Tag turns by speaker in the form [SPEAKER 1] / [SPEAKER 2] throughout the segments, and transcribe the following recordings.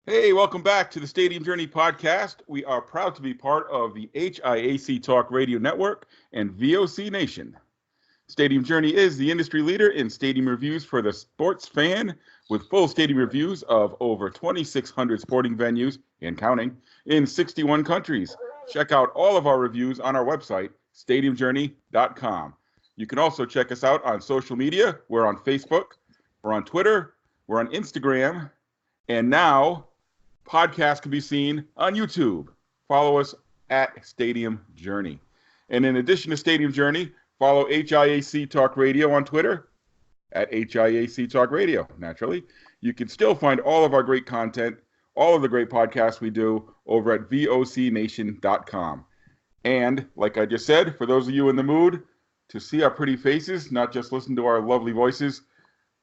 [SPEAKER 1] Hey, welcome back to the Stadium Journey podcast. We are proud to be part of the HIAC Talk Radio Network and VOC Nation. Stadium Journey is the industry leader in stadium reviews for the sports fan, with full stadium reviews of over 2,600 sporting venues and counting in 61 countries. Check out all of our reviews on our website, stadiumjourney.com. You can also check us out on social media. We're on Facebook, we're on Twitter, we're on Instagram, and now podcasts can be seen on YouTube. Follow us at Stadium Journey. And in addition to Stadium Journey, follow HIAC Talk Radio on Twitter at HIAC Talk Radio, naturally. You can still find all of our great content, all of the great podcasts we do over at vocnation.com. And like I just said, for those of you in the mood to see our pretty faces, not just listen to our lovely voices,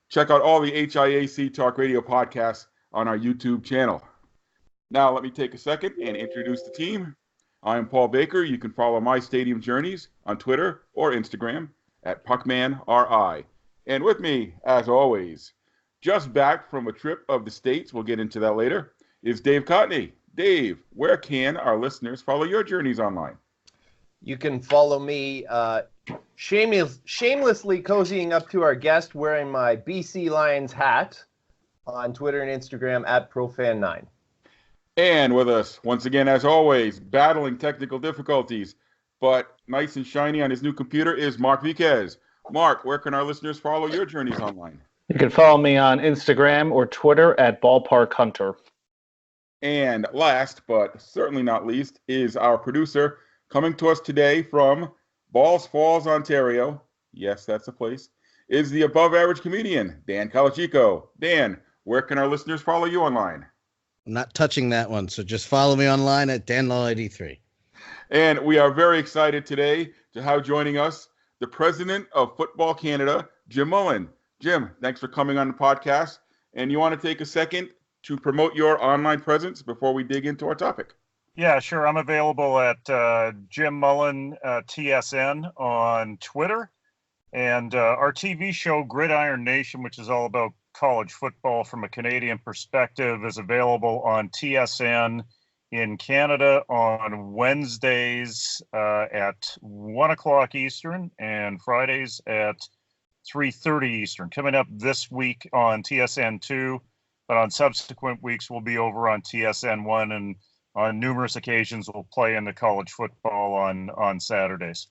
[SPEAKER 1] check out all the HIAC Talk Radio podcasts on our YouTube channel. Now, let me take a second and introduce the team. I am Paul Baker. You can follow my Stadium Journeys on Twitter or Instagram at PuckmanRI. And with me, as always, just back from a trip of the States, we'll get into that later, is Dave Cotney. Dave, where can our listeners follow your journeys online?
[SPEAKER 2] You can follow me shamelessly cozying up to our guest wearing my BC Lions hat on Twitter and Instagram at ProFan9.
[SPEAKER 1] And with us, once again, as always, battling technical difficulties, but nice and shiny on his new computer, is Mark Viquez. Mark, where can our listeners follow your journeys online?
[SPEAKER 3] You can follow me on Instagram or Twitter at Ballpark Hunter.
[SPEAKER 1] And last, but certainly not least, is our producer coming to us today from Balls Falls, Ontario. Yes, that's the place. Is the above-average comedian, Dan Calachico. Dan, where can our listeners follow you online?
[SPEAKER 4] I'm not touching that one, so just follow me online at DanLaw83.
[SPEAKER 1] And we are very excited today to have joining us the president of Football Canada, Jim Mullin. Jim, thanks for coming on the podcast. And you want to take a second to promote your online presence before we dig into our topic?
[SPEAKER 5] Yeah, sure. I'm available at Jim Mullin TSN on Twitter. And our TV show, Gridiron Nation, which is all about college football from a Canadian perspective, is available on TSN in Canada on Wednesdays at 1 o'clock Eastern and Fridays at 3:30 Eastern. Coming up this week on TSN2, but on subsequent weeks we'll be over on TSN1, and on numerous occasions we'll play in the college football on Saturdays.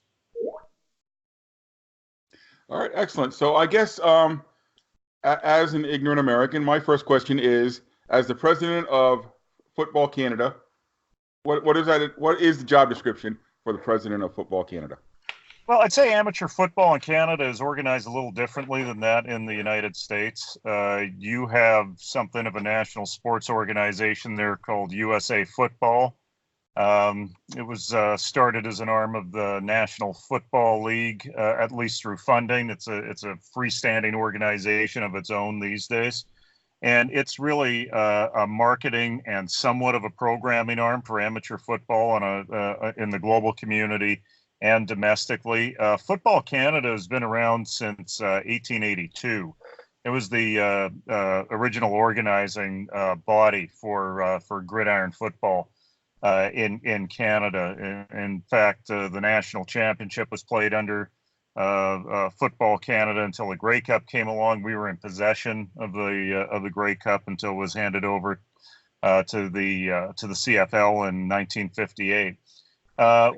[SPEAKER 1] All right, excellent. So I guess as an ignorant American, my first question is, as the president of Football Canada, what is that? What is the job description for the president of Football Canada?
[SPEAKER 5] Well, I'd say amateur football in Canada is organized a little differently than that in the United States. You have something of a national sports organization there called USA Football. It was started as an arm of the National Football League, at least through funding. It's a freestanding organization of its own these days. And it's really a marketing and somewhat of a programming arm for amateur football in the global community and domestically. Football Canada has been around since 1882. It was the original organizing body for gridiron football in Canada. In fact, the national championship was played under Football Canada until the Grey Cup came along. We were in possession of the Grey Cup until it was handed over to the CFL in 1958.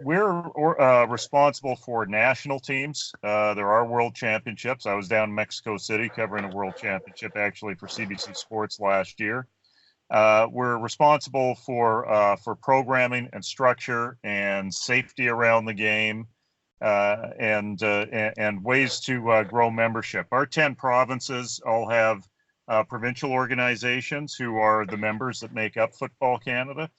[SPEAKER 5] We're responsible for national teams. There are world championships. I was down in Mexico City covering a world championship actually for CBC Sports last year. We're responsible for programming and structure and safety around the game, and ways to grow membership. Our 10 provinces all have provincial organizations who are the members that make up Football Canada.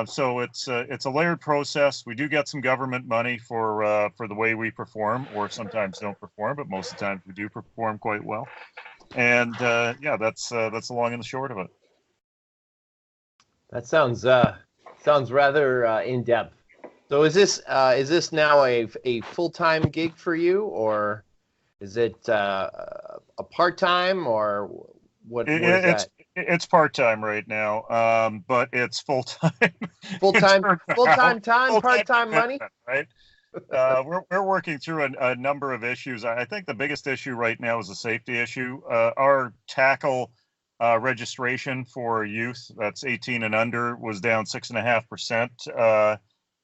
[SPEAKER 5] So it's a layered process. We do get some government money for the way we perform, or sometimes don't perform, but most of the time we do perform quite well. And yeah, that's the long and the short of it.
[SPEAKER 2] That sounds rather in depth. So is this now a full-time gig for you, or is it a part-time, or what is that?
[SPEAKER 5] It's part-time right now, but it's full-time.
[SPEAKER 2] Full-time
[SPEAKER 5] Full-time
[SPEAKER 2] part-time money?
[SPEAKER 5] commitment, right? We're working through a number of issues. I think the biggest issue right now is a safety issue. Our tackle registration for youth, that's 18 and under, was down 6.5%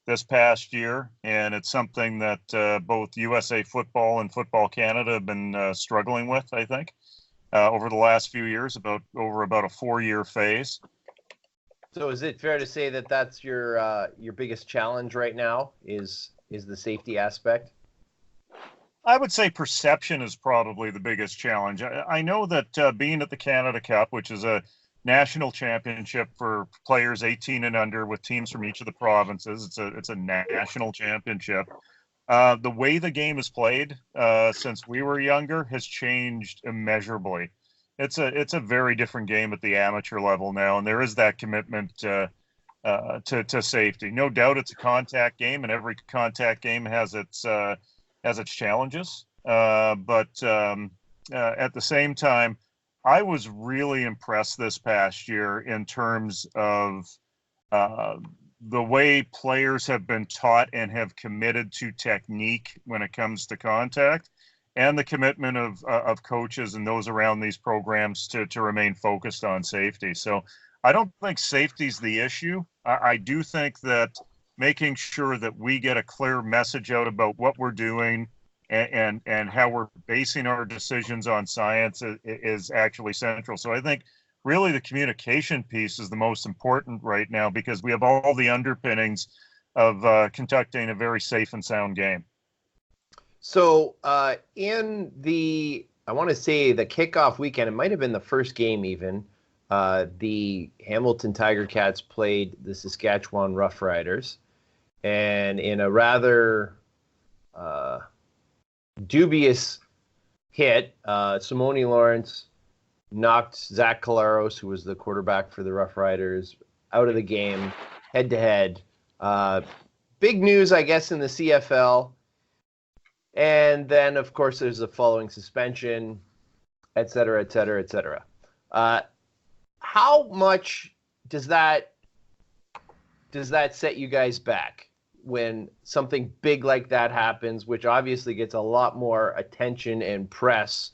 [SPEAKER 5] this past year, and it's something that both USA Football and Football Canada have been struggling with, I think, over the last few years, over about a 4-year phase.
[SPEAKER 2] So is it fair to say that that's your biggest challenge right now is the safety aspect?
[SPEAKER 5] I would say perception is probably the biggest challenge. I know that being at the Canada Cup, which is a national championship for players 18 and under with teams from each of the provinces, it's a national championship. The way the game is played since we were younger has changed immeasurably. It's a very different game at the amateur level now, and there is that commitment to safety. No doubt, it's a contact game, and every contact game has its challenges. But at the same time, I was really impressed this past year in terms of the way players have been taught and have committed to technique when it comes to contact, and the commitment of coaches and those around these programs to remain focused on safety. So I don't think safety's the issue. I do think that making sure that we get a clear message out about what we're doing and how we're basing our decisions on science is actually central. So I think really the communication piece is the most important right now, because we have all the underpinnings of conducting a very safe and sound game.
[SPEAKER 2] So in I want to say the kickoff weekend, it might have been the first game even, the Hamilton Tiger Cats played the Saskatchewan Roughriders, and in a rather dubious hit, Simone Lawrence knocked Zach Collaros, who was the quarterback for the Roughriders, out of the game head-to-head. Big news, I guess, in the CFL. And then, of course, there's the following suspension, et cetera, et cetera, et cetera. How much does that set you guys back when something big like that happens, which obviously gets a lot more attention and press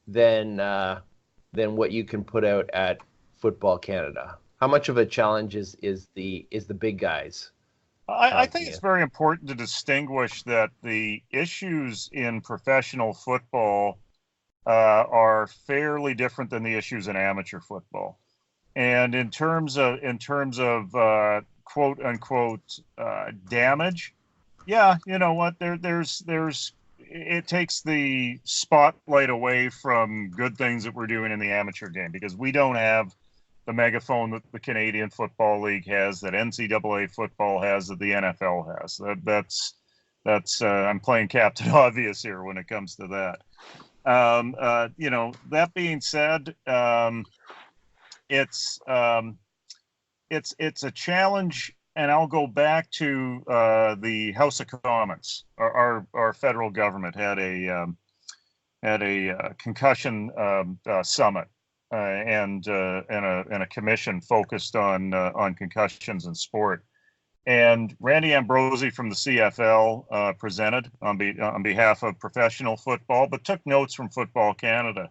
[SPEAKER 2] than what you can put out at Football Canada? How much of a challenge is the big guys?
[SPEAKER 5] I think it's very important to distinguish that the issues in professional football are fairly different than the issues in amateur football. And in terms of quote unquote damage, yeah, you know what? There's it takes the spotlight away from good things that we're doing in the amateur game, because we don't have the megaphone that the Canadian Football League has, that NCAA football has, that the NFL has. That's I'm playing Captain Obvious here when it comes to that. That being said, it's a challenge, and I'll go back to the House of Commons. Our federal government had a concussion summit. And a commission focused on concussions in sport. And Randy Ambrosi from the CFL presented on behalf of professional football, but took notes from Football Canada.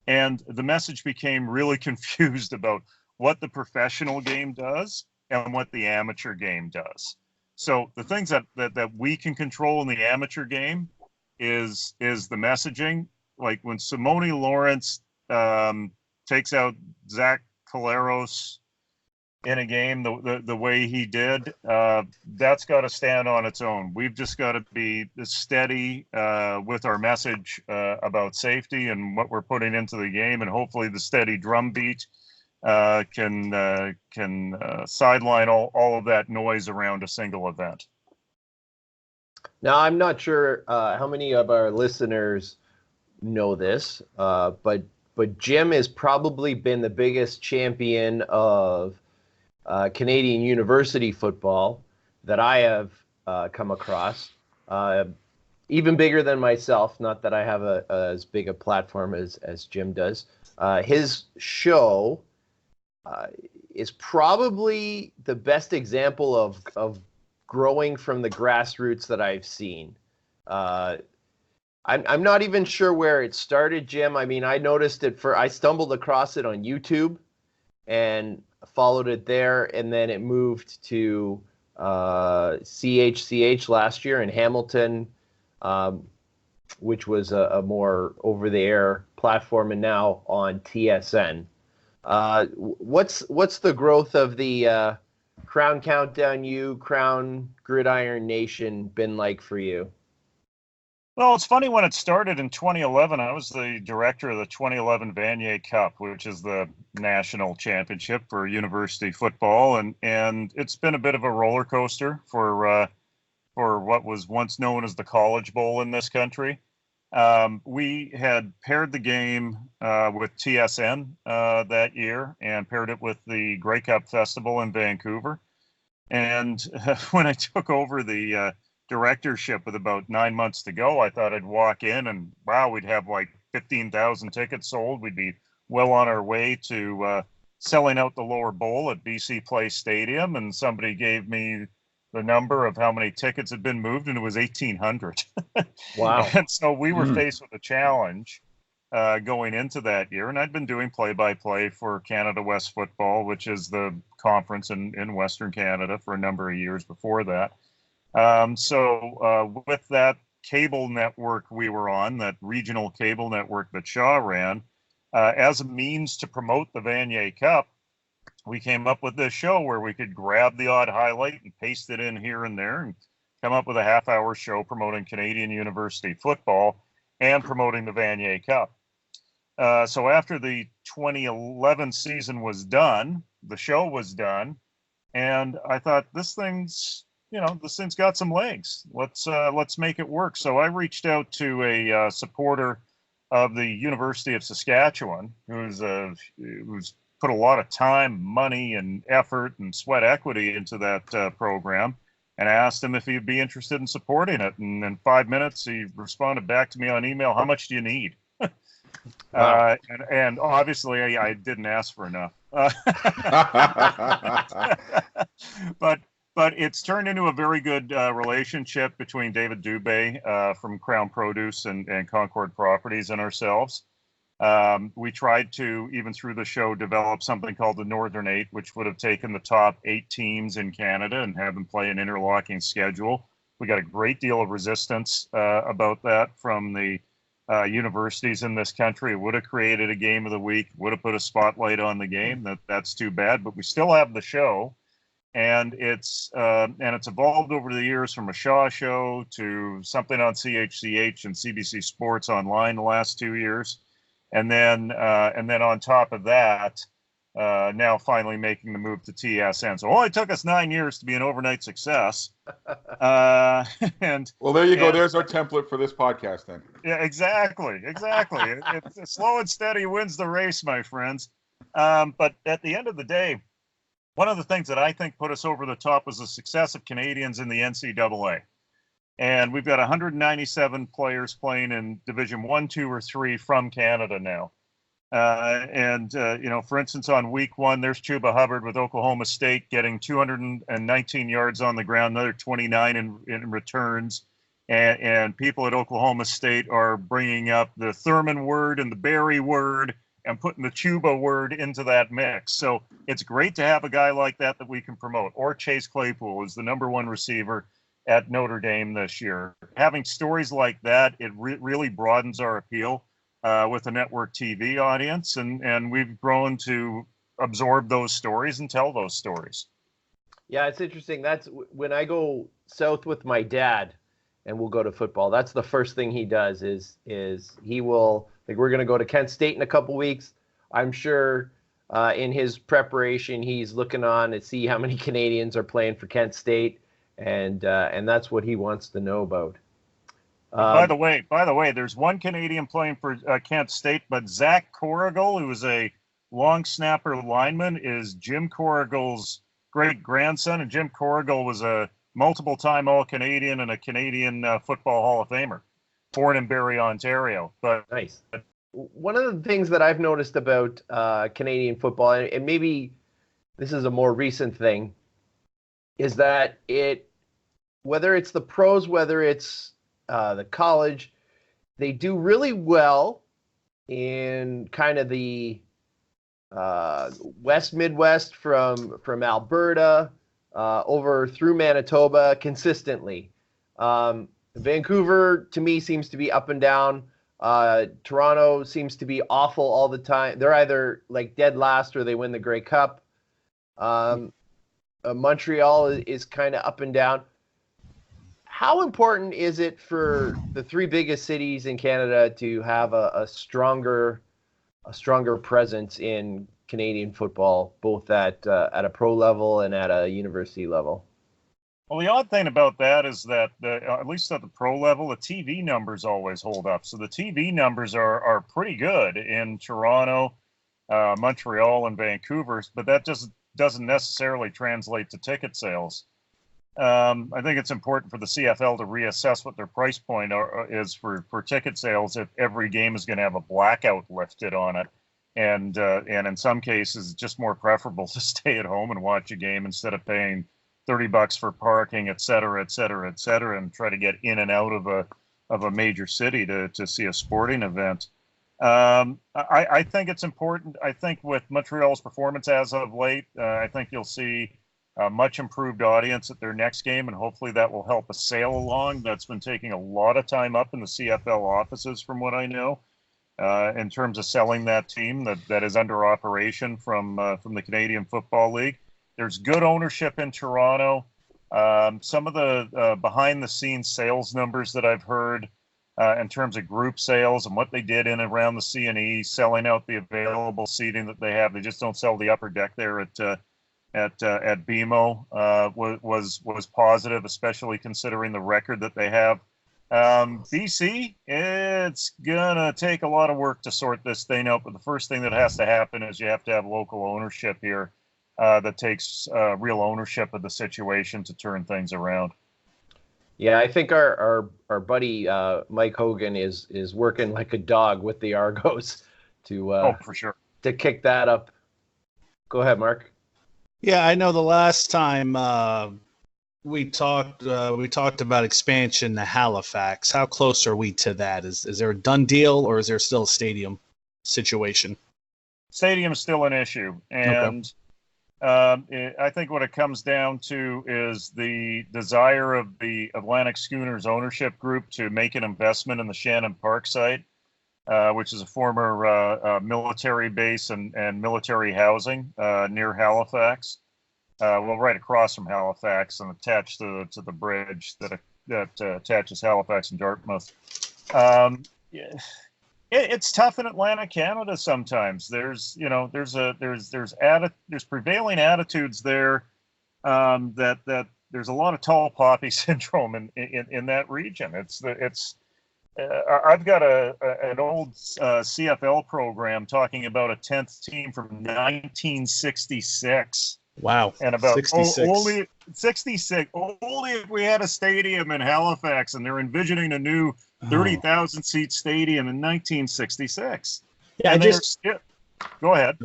[SPEAKER 5] And the message became really confused about what the professional game does and what the amateur game does. So the things that we can control in the amateur game is the messaging. Like when Simone Lawrence takes out Zach Collaros in a game the way he did, that's got to stand on its own. We've just got to be steady with our message about safety and what we're putting into the game, and hopefully the steady drumbeat can sideline all of that noise around a single event.
[SPEAKER 2] Now, I'm not sure how many of our listeners know this, but Jim has probably been the biggest champion of Canadian university football that I have come across. Even bigger than myself, not that I have as big a platform as Jim does. His show is probably the best example of growing from the grassroots that I've seen. I'm not even sure where it started, Jim. I mean, I noticed it I stumbled across it on YouTube and followed it there, and then it moved to CHCH last year in Hamilton, which was a more over-the-air platform, and now on TSN. What's the growth of the Crown Countdown U, Crown Gridiron Nation been like for you?
[SPEAKER 5] Well, it's funny, when it started in 2011, I was the director of the 2011 Vanier Cup, which is the national championship for university football, and it's been a bit of a roller coaster for what was once known as the College Bowl in this country. We had paired the game with TSN that year, and paired it with the Grey Cup Festival in Vancouver. And when I took over the directorship with about 9 months to go, I thought I'd walk in and, wow, we'd have like 15,000 tickets sold. We'd be well on our way to selling out the lower bowl at BC Place Stadium. And somebody gave me the number of how many tickets had been moved, and it was 1,800.
[SPEAKER 2] Wow.
[SPEAKER 5] And so we were faced with a challenge going into that year. And I'd been doing play-by-play for Canada West Football, which is the conference in Western Canada, for a number of years before that. So with that cable network we were on, that regional cable network that Shaw ran, as a means to promote the Vanier Cup, we came up with this show where we could grab the odd highlight and paste it in here and there and come up with a half-hour show promoting Canadian university football and promoting the Vanier Cup. So after the 2011 season was done, the show was done, and I thought, this thing's got some legs. Let's make it work. So I reached out to a supporter of the University of Saskatchewan, who's put a lot of time, money, and effort and sweat equity into that program, and I asked him if he'd be interested in supporting it. And in 5 minutes, he responded back to me on email, "How much do you need?"
[SPEAKER 2] Wow.
[SPEAKER 5] And obviously, I didn't ask for enough. But it's turned into a very good relationship between David Dubé from Crown Produce and Concord Properties and ourselves. We tried to, even through the show, develop something called the Northern Eight, which would have taken the top 8 teams in Canada and have them play an interlocking schedule. We got a great deal of resistance about that from the universities in this country. It would have created a game of the week, would have put a spotlight on the game. That's too bad, but we still have the show. And it's evolved over the years from a Shaw show to something on CHCH and CBC Sports Online the last 2 years. And then on top of that, now finally making the move to TSN. So it only took us 9 years to be an overnight success. And
[SPEAKER 1] well, there you go. There's our template for this podcast then.
[SPEAKER 5] Yeah, exactly. It's slow and steady wins the race, my friends. But at the end of the day, one of the things that I think put us over the top was the success of Canadians in the NCAA. And we've got 197 players playing in Division 1, 2, or 3 from Canada now. For instance, on week 1, there's Chuba Hubbard with Oklahoma State getting 219 yards on the ground, another 29 in returns. And people at Oklahoma State are bringing up the Thurman word and the Barry word and putting the Chuba word into that mix. So it's great to have a guy like that we can promote. Or Chase Claypool is the #1 receiver at Notre Dame this year. Having stories like that, it really broadens our appeal with the network TV audience, and we've grown to absorb those stories and tell those stories.
[SPEAKER 2] Yeah, it's interesting. That's when I go south with my dad and we'll go to football. That's the first thing he does is he will, like, we're going to go to Kent State in a couple weeks. I'm sure in his preparation, he's looking on to see how many Canadians are playing for Kent State. And that's what he wants to know about.
[SPEAKER 5] By the way, there's one Canadian playing for Kent State, but Zach Corrigal, who is a long snapper lineman, is Jim Corrigal's great grandson, and Jim Corrigal was a multiple-time All-Canadian and a Canadian Football Hall of Famer, born in Barrie, Ontario. But
[SPEAKER 2] nice. one of the things that I've noticed about Canadian football, and maybe this is a more recent thing, is that whether it's the pros, whether it's the college, they do really well in kind of the West Midwest from Alberta over through Manitoba consistently. Vancouver, to me, seems to be up and down. Toronto seems to be awful all the time. They're either like dead last or they win the Grey Cup. Montreal is kind of up and down. How important is it for the three biggest cities in Canada to have a stronger presence in Canadian football, both at a pro level and at a university level?
[SPEAKER 5] Well, the odd thing about that is that, at least at the pro level, the TV numbers always hold up. So the TV numbers are pretty good in Toronto, Montreal, and Vancouver, but that just doesn't necessarily translate to ticket sales. I think it's important for the CFL to reassess what their price point is for ticket sales if every game is going to have a blackout lifted on it. And in some cases, it's just more preferable to stay at home and watch a game instead of paying $30 for parking, et cetera, and try to get in and out of a major city to see a sporting event. I think it's important. I think with Montreal's performance as of late, I think you'll see a much improved audience at their next game, and hopefully that will help a sale along. That's been taking a lot of time up in the CFL offices, from what I know, in terms of selling that team that is under operation from the Canadian Football League. There's good ownership in Toronto. Some of the behind-the-scenes sales numbers that I've heard in terms of group sales and what they did in and around the C&E, selling out the available seating that they have. They just don't sell the upper deck there at BMO. Was positive, especially considering the record that they have. BC, it's gonna take a lot of work to sort this thing out, but the first thing that has to happen is you have to have local ownership here. That takes real ownership of the situation to turn things around.
[SPEAKER 2] Yeah, I think our buddy Mike Hogan is working like a dog with the Argos to
[SPEAKER 5] for sure,
[SPEAKER 2] to kick that up. Go ahead, Mark.
[SPEAKER 6] Yeah, I know the last time we talked about expansion to Halifax. How close are we to that? Is there a done deal, or is there still a stadium situation?
[SPEAKER 5] Stadium is still an issue, and okay. I think what it comes down to is the desire of the Atlantic Schooners ownership group to make an investment in the Shannon Park site, which is a former military base and military housing near Halifax. Right across from Halifax and attached to the bridge that attaches Halifax and Dartmouth. It's tough in Atlantic Canada sometimes. There's prevailing attitudes there that there's a lot of tall poppy syndrome in that region. I've got an old CFL program talking about a 10th team from 1966.
[SPEAKER 6] Wow.
[SPEAKER 5] And about
[SPEAKER 6] 66.
[SPEAKER 5] Only 66. Only if we had a stadium in Halifax, and they're envisioning a new 30,000 seat stadium in 1966.
[SPEAKER 6] Yeah,
[SPEAKER 5] go ahead.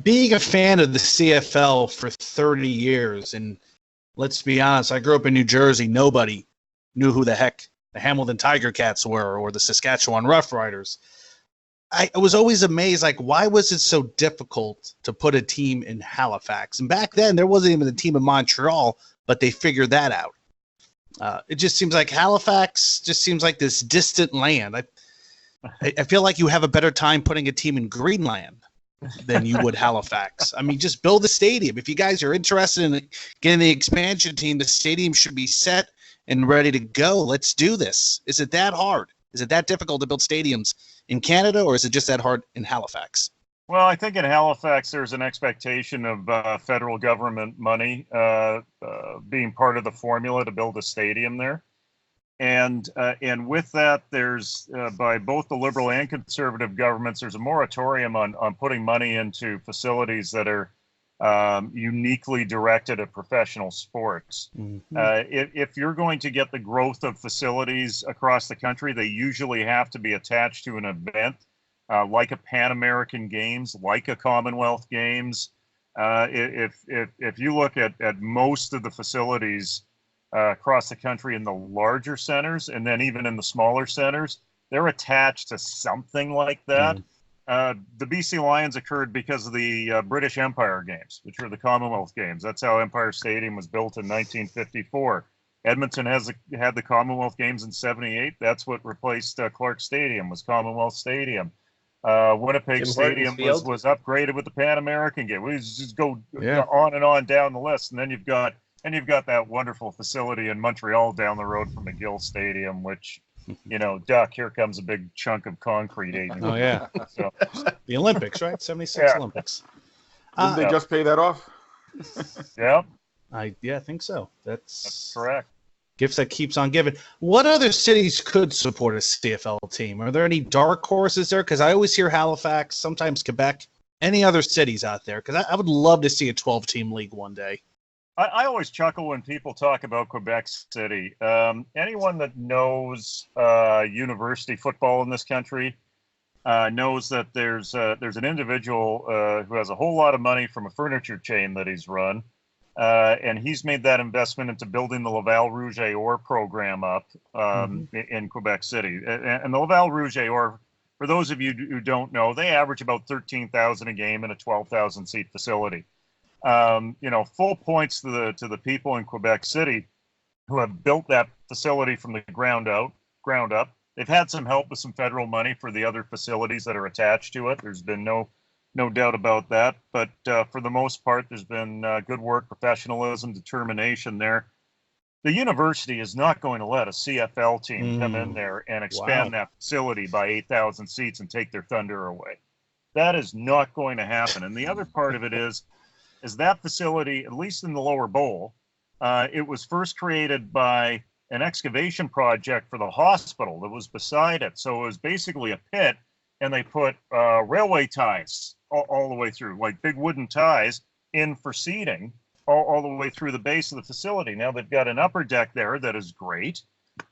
[SPEAKER 6] Being a fan of the CFL for 30 years, and let's be honest, I grew up in New Jersey. Nobody knew who the heck the Hamilton Tiger Cats were or the Saskatchewan Roughriders. I was always amazed, like, why was it so difficult to put a team in Halifax? And back then, there wasn't even a team in Montreal, but they figured that out. It just seems like Halifax just seems like this distant land. I feel like you have a better time putting a team in Greenland than you would Halifax. I mean, just build a stadium. If you guys are interested in getting the expansion team, the stadium should be set and ready to go. Let's do this. Is it that hard? Is it that difficult to build stadiums in Canada, or is it just that hard in Halifax?
[SPEAKER 5] Well, I think in Halifax there's an expectation of federal government money being part of the formula to build a stadium there. And with that, there's by both the Liberal and Conservative governments, there's a moratorium on putting money into facilities that are uniquely directed at professional sports. If you're going to get the growth of facilities across the country, they usually have to be attached to an event like a Pan American Games, like a Commonwealth Games. If you look at most of the facilities across the country in the larger centers, and then even in the smaller centers, they're attached to something like that. The BC Lions occurred because of the British Empire Games, which were the Commonwealth Games. That's how Empire Stadium was built in 1954. Edmonton had the Commonwealth Games in '78. That's what replaced Clark Stadium, was Commonwealth Stadium. Winnipeg
[SPEAKER 2] Tim
[SPEAKER 5] Stadium
[SPEAKER 2] Hortons
[SPEAKER 5] was upgraded with the Pan American Game. We just go on and on down the list, and then you've got that wonderful facility in Montreal down the road from McGill Stadium, which, Duck, here comes a big chunk of concrete.
[SPEAKER 6] Oh, yeah.
[SPEAKER 5] So,
[SPEAKER 6] the Olympics, right? 76
[SPEAKER 5] Yeah.
[SPEAKER 6] Olympics.
[SPEAKER 1] Didn't they just pay that off?
[SPEAKER 5] yeah,
[SPEAKER 6] I think so.
[SPEAKER 5] that's correct.
[SPEAKER 6] Gifts that keeps on giving. What other cities could support a CFL team? Are there any dark horses there? Because I always hear Halifax, sometimes Quebec. Any other cities out there? Because I would love to see a 12-team league one day.
[SPEAKER 5] I always chuckle when people talk about Quebec City. Anyone that knows university football in this country knows that there's an individual who has a whole lot of money from a furniture chain that he's run, and he's made that investment into building the Laval Rouge et Or program up in Quebec City. And the Laval Rouge et Or, for those of you who don't know, they average about 13,000 a game in a 12,000 seat facility. Full points to the people in Quebec City who have built that facility from the ground up. They've had some help with some federal money for the other facilities that are attached to it. There's been no doubt about that. But for the most part, there's been good work, professionalism, determination there. The university is not going to let a CFL team come in there and expand that facility by 8,000 seats and take their thunder away. That is not going to happen. And the other part of it is that facility, at least in the lower bowl, it was first created by an excavation project for the hospital that was beside it. So it was basically a pit, and they put railway ties all the way through, like big wooden ties in for seating all the way through the base of the facility. Now they've got an upper deck there that is great.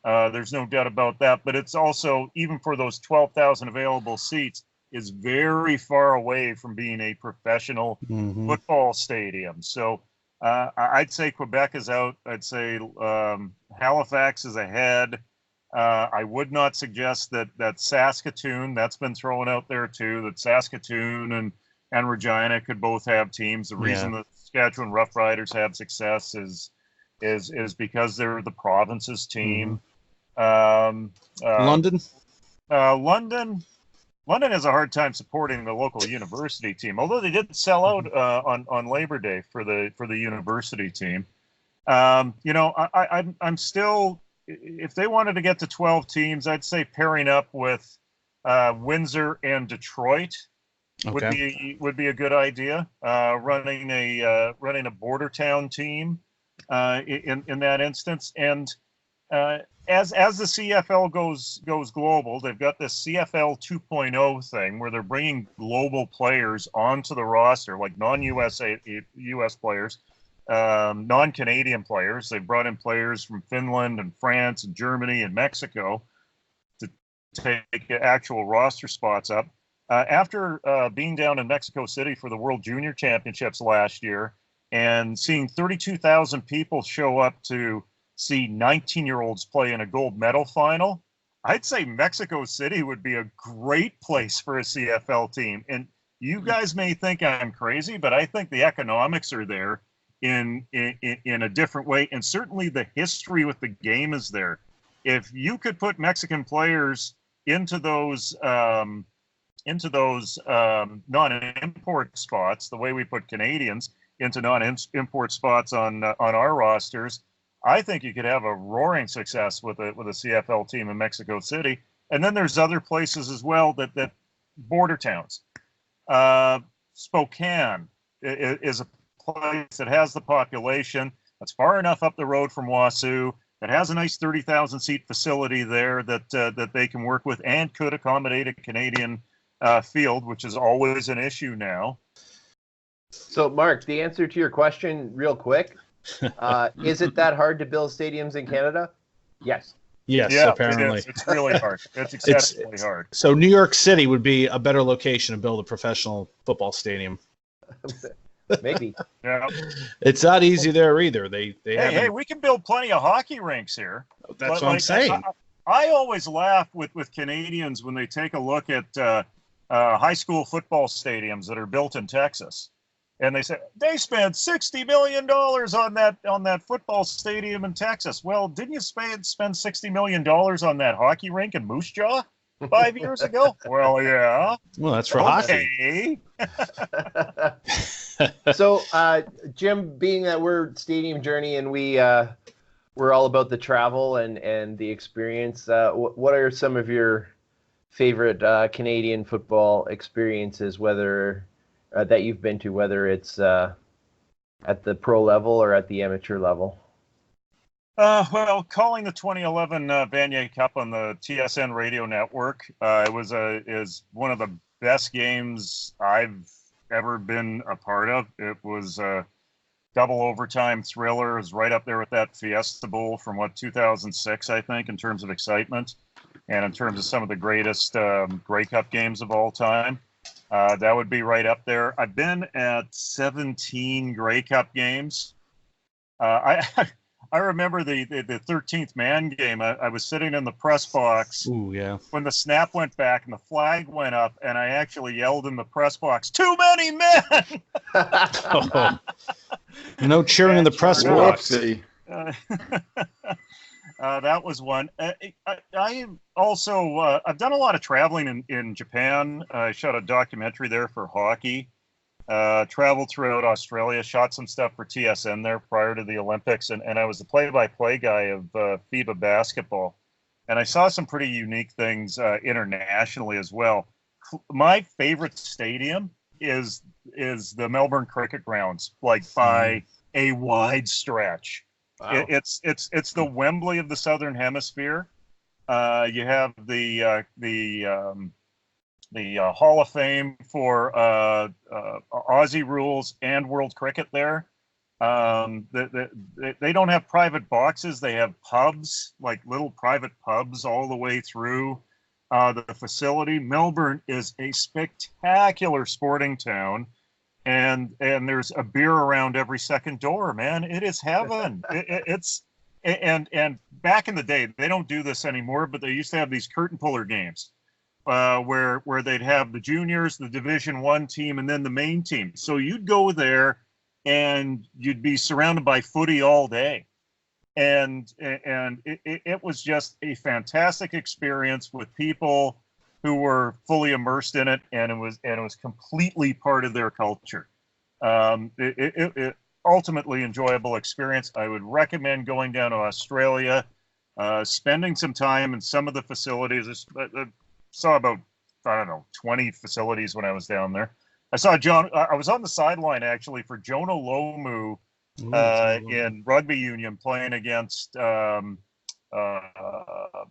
[SPEAKER 5] There's no doubt about that, but it's also, even for those 12,000 available seats, is very far away from being a professional football stadium. So I'd say Quebec is out. I'd say Halifax is ahead. I would not suggest that Saskatoon, that's been thrown out there too, that Saskatoon and Regina could both have teams. The reason that Saskatchewan Roughriders have success is because they're the province's team.
[SPEAKER 6] London?
[SPEAKER 5] London has a hard time supporting the local university team, although they did sell out on Labor Day for the university team. I'm still, if they wanted to get to 12 teams, I'd say pairing up with Windsor and Detroit would be a good idea. Running a border town team in that instance, and as the CFL goes global, they've got this CFL 2.0 thing where they're bringing global players onto the roster, like non-US players, non-Canadian players. They've brought in players from Finland and France and Germany and Mexico to take actual roster spots up. After being down in Mexico City for the World Junior Championships last year and seeing 32,000 people show up to see 19-year-olds play in a gold medal final, I'd say Mexico City would be a great place for a CFL team. And you guys may think I'm crazy, but I think the economics are there in a different way. And certainly the history with the game is there. If you could put Mexican players into those non-import spots, the way we put Canadians into non-import spots on our rosters, I think you could have a roaring success with a CFL team in Mexico City. And then there's other places as well that border towns. Spokane is a place that has the population that's far enough up the road from Wasu, that has a nice 30,000 seat facility there that they can work with and could accommodate a Canadian field, which is always an issue now.
[SPEAKER 2] So, Mark, the answer to your question, real quick, is it that hard to build stadiums in Canada? Yes.
[SPEAKER 6] Yes,
[SPEAKER 5] Yeah,
[SPEAKER 6] apparently.
[SPEAKER 5] it is. It's really hard. It's exceptionally hard.
[SPEAKER 6] So New York City would be a better location to build a professional football stadium.
[SPEAKER 2] Maybe.
[SPEAKER 5] Yeah.
[SPEAKER 6] It's not easy there either. They
[SPEAKER 5] Hey, we can build plenty of hockey rinks here.
[SPEAKER 6] That's what I'm saying.
[SPEAKER 5] I always laugh with Canadians when they take a look at high school football stadiums that are built in Texas, and they say they spent $60 million on that football stadium in Texas. Well, didn't you spend $60 million on that hockey rink in Moose Jaw 5 years ago? Well, yeah.
[SPEAKER 6] Well, that's for hockey.
[SPEAKER 2] So, Jim, being that we're Stadium Journey and we're all about the travel and the experience, what are some of your favorite Canadian football experiences, whether that you've been to, whether it's at the pro level or at the amateur level?
[SPEAKER 5] Well, calling the 2011 Vanier Cup on the TSN radio network, is one of the best games I've ever been a part of. It was a double overtime thriller. It was right up there with that Fiesta Bowl from 2006, I think, in terms of excitement and in terms of some of the greatest Grey Cup games of all time. That would be right up there. I've been at 17 Grey Cup games. I remember the 13th man game. I was sitting in the press box.
[SPEAKER 6] Ooh, yeah.
[SPEAKER 5] When the snap went back and the flag went up, and I actually yelled in the press box, "Too many men!"
[SPEAKER 6] Oh. No cheering in the press box.
[SPEAKER 5] That was one. I also I've done a lot of traveling in Japan. I shot a documentary there for hockey. Traveled throughout Australia, shot some stuff for TSN there prior to the Olympics, and I was the play-by-play guy of FIBA basketball. And I saw some pretty unique things internationally as well. My favorite stadium is the Melbourne Cricket Grounds, like by a wide stretch.
[SPEAKER 2] Wow.
[SPEAKER 5] It's the Wembley of the Southern Hemisphere. You have the Hall of Fame for Aussie rules and world cricket there. They don't have private boxes. They have pubs, like little private pubs all the way through the facility. Melbourne is a spectacular sporting town. And there's a beer around every second door, man. It is heaven. And back in the day, they don't do this anymore, but they used to have these curtain puller games. Where they'd have the juniors, the Division I team, and then the main team. So you'd go there, and you'd be surrounded by footy all day, and it was just a fantastic experience with people who were fully immersed in it, and it was completely part of their culture. It ultimately enjoyable experience. I would recommend going down to Australia, spending some time in some of the facilities. Saw about, 20 facilities when I was down there. I saw I was on the sideline actually for Jonah Lomu in rugby union playing against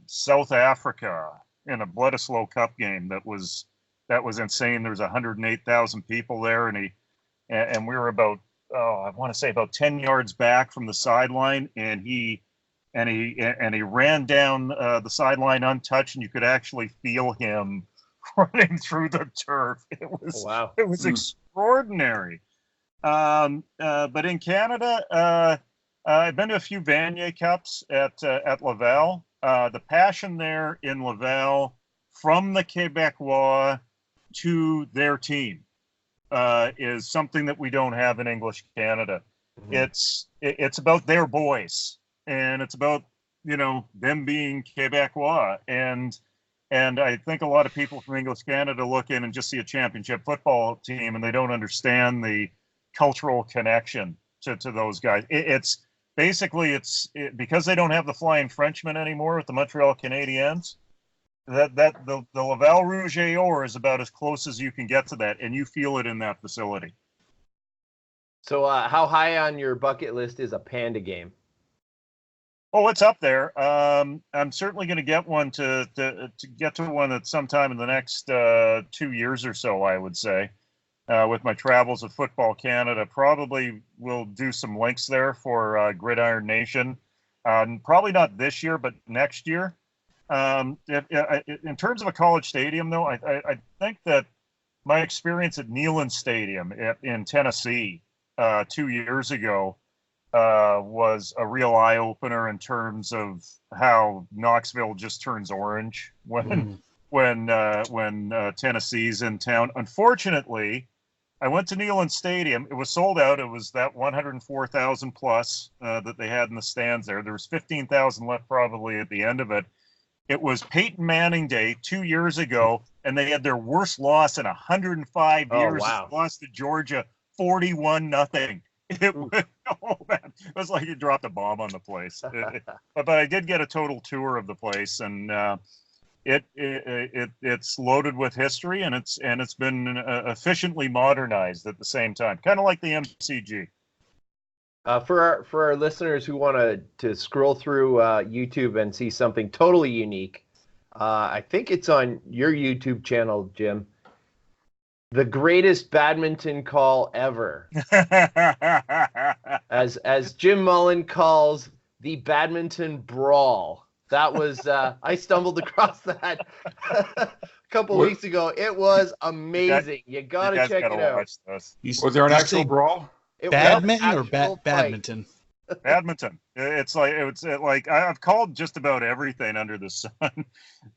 [SPEAKER 5] South Africa in a Bledisloe Cup game. That was insane. There was 108,000 people there, and we were about, I want to say about 10 yards back from the sideline, and he ran down the sideline untouched, and you could actually feel him running through the turf. It was extraordinary. But in Canada, I've been to a few Vanier Cups at Laval. The passion there in Laval from the Quebecois to their team is something that we don't have in English Canada. Mm-hmm. It's about their boys. And it's about, them being Quebecois. And I think a lot of people from English Canada look in and just see a championship football team, and they don't understand the cultural connection to those guys. It's because they don't have the Flying Frenchman anymore with the Montreal Canadiens. That the Laval Rouge et Or is about as close as you can get to that, and you feel it in that facility.
[SPEAKER 2] So how high on your bucket list is a Panda game?
[SPEAKER 5] Oh, it's up there. I'm certainly going to get one to get to one at some time in the next 2 years or so, I would say. with my travels of Football Canada. Probably will do some links there for Gridiron Nation. Probably not this year, but next year. In terms of a college stadium, though, I think that my experience at Mullin Stadium in Tennessee 2 years ago was a real eye opener in terms of how Knoxville just turns orange when Tennessee's in town. Unfortunately, I went to Neyland Stadium. It was sold out. It was that 104,000 plus that they had in the stands there. There was 15,000 left probably at the end of it. It was Peyton Manning Day 2 years ago, and they had their worst loss in 105 years.
[SPEAKER 2] Wow.
[SPEAKER 5] They lost to Georgia 41-0. It was like you dropped a bomb on the place. But I did get a total tour of the place, and it's loaded with history, and it's been efficiently modernized at the same time, kind of like the MCG.
[SPEAKER 2] For our listeners who want to scroll through YouTube and see something totally unique, I think it's on your YouTube channel, Jim. The greatest badminton call ever, as Jim Mullin calls the badminton brawl. That was I stumbled across that a couple weeks ago. It was amazing. You gotta check it out.
[SPEAKER 5] Watch this.
[SPEAKER 1] Was there an actual brawl?
[SPEAKER 6] Badminton or badminton?
[SPEAKER 5] Badminton. It's like I've called just about everything under the sun.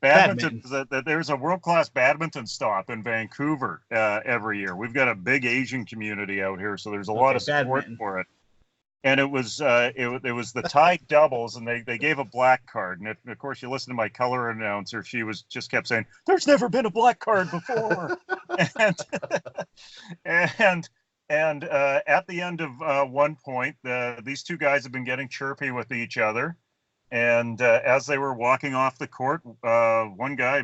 [SPEAKER 5] Badminton. There's a world-class badminton stop in Vancouver every year. We've got a big Asian community out here, so there's a lot of support for it. And it was the tie doubles, and they gave a black card. And of course, you listen to my color announcer; she just kept saying, "There's never been a black card before." And at the end of one point, these two guys have been getting chirpy with each other. And as they were walking off the court, one guy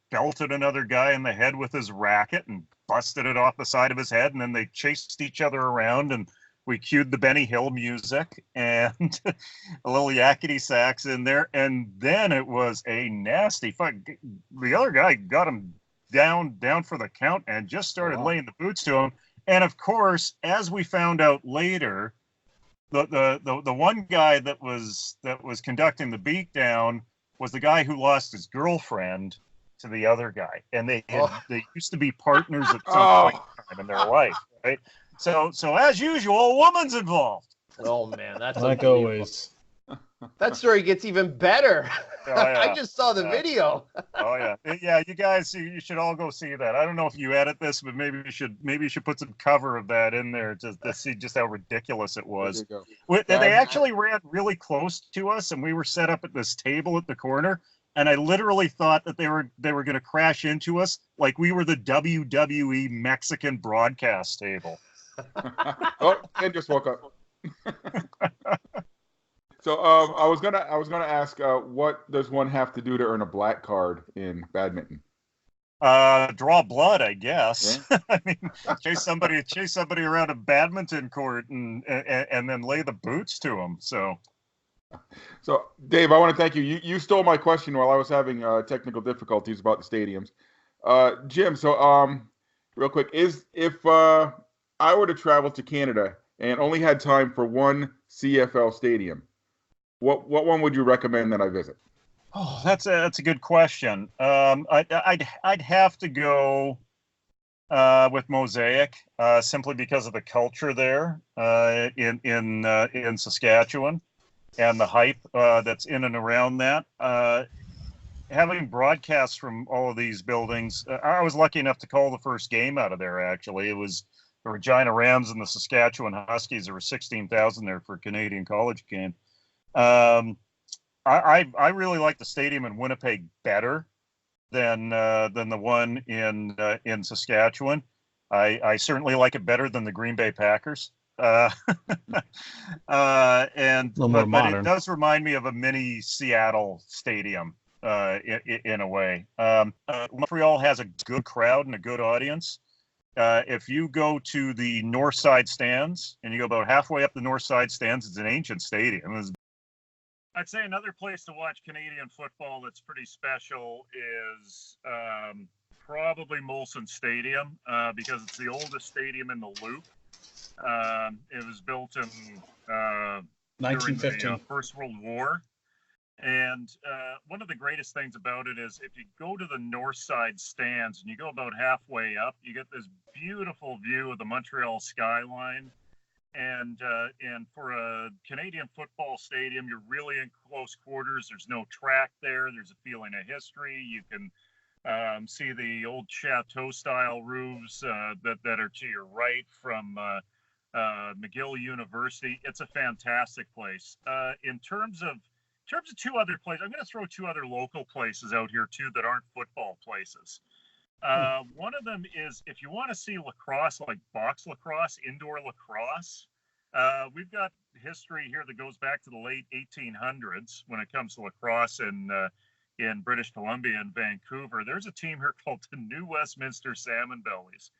[SPEAKER 5] belted another guy in the head with his racket and busted it off the side of his head. And then they chased each other around, and we cued the Benny Hill music and a little yakety sax in there. And then it was a nasty fight. The other guy got him down for the count and just started laying the boots to him. And of course, as we found out later, the one guy that was conducting the beatdown was the guy who lost his girlfriend to the other guy, and they used to be partners at some point in time in their life, right? So as usual, a woman's involved.
[SPEAKER 2] Oh man, that's
[SPEAKER 6] like always.
[SPEAKER 2] That story gets even better.
[SPEAKER 5] Oh, yeah.
[SPEAKER 2] I just saw the video.
[SPEAKER 5] Oh yeah, you guys, you should all go see that. I don't know if you edit this, but maybe you should put some cover of that in there to see just how ridiculous it was. They actually ran really close to us, and we were set up at this table at the corner, and I literally thought that they were going to crash into us like we were the WWE Mexican broadcast table.
[SPEAKER 1] Oh, and just woke up. So I was gonna ask, what does one have to do to earn a black card in badminton?
[SPEAKER 5] Draw blood, I guess.
[SPEAKER 1] Yeah.
[SPEAKER 5] I mean, chase somebody around a badminton court and then lay the boots to them. So,
[SPEAKER 1] Dave, I want to thank you. You stole my question while I was having technical difficulties about the stadiums. Jim, so real quick, if I were to travel to Canada and only had time for one CFL stadium, what one would you recommend that I visit?
[SPEAKER 5] Oh, that's a good question. I'd have to go with Mosaic simply because of the culture there in Saskatchewan and the hype that's in and around that. Having broadcasts from all of these buildings, I was lucky enough to call the first game out of there. Actually, it was the Regina Rams and the Saskatchewan Huskies. There were 16,000 there for a Canadian college game. I really like the stadium in Winnipeg better than the one in Saskatchewan. I certainly like it better than the Green Bay Packers. But it does remind me of a mini Seattle stadium in a way. Montreal has a good crowd and a good audience. If you go to the north side stands and you go about halfway up the north side stands, it's an ancient stadium. I'd say another place to watch Canadian football that's pretty special is probably Molson Stadium because it's the oldest stadium in the Loop. It was built in during
[SPEAKER 6] 1915.
[SPEAKER 5] the First World War. And one of the greatest things about it is if you go to the north side stands and you go about halfway up, you get this beautiful view of the Montreal skyline. And for a Canadian football stadium, you're really in close quarters. There's no track there. There's a feeling of history. You can see the old chateau-style roofs that are to your right from McGill University. It's a fantastic place. In terms of two other places, I'm going to throw two other local places out here too that aren't football places. One of them is if you want to see lacrosse, like box lacrosse, indoor lacrosse, we've got history here that goes back to the late 1800s when it comes to lacrosse in British Columbia and Vancouver. There's a team here called the New Westminster Salmon Bellies,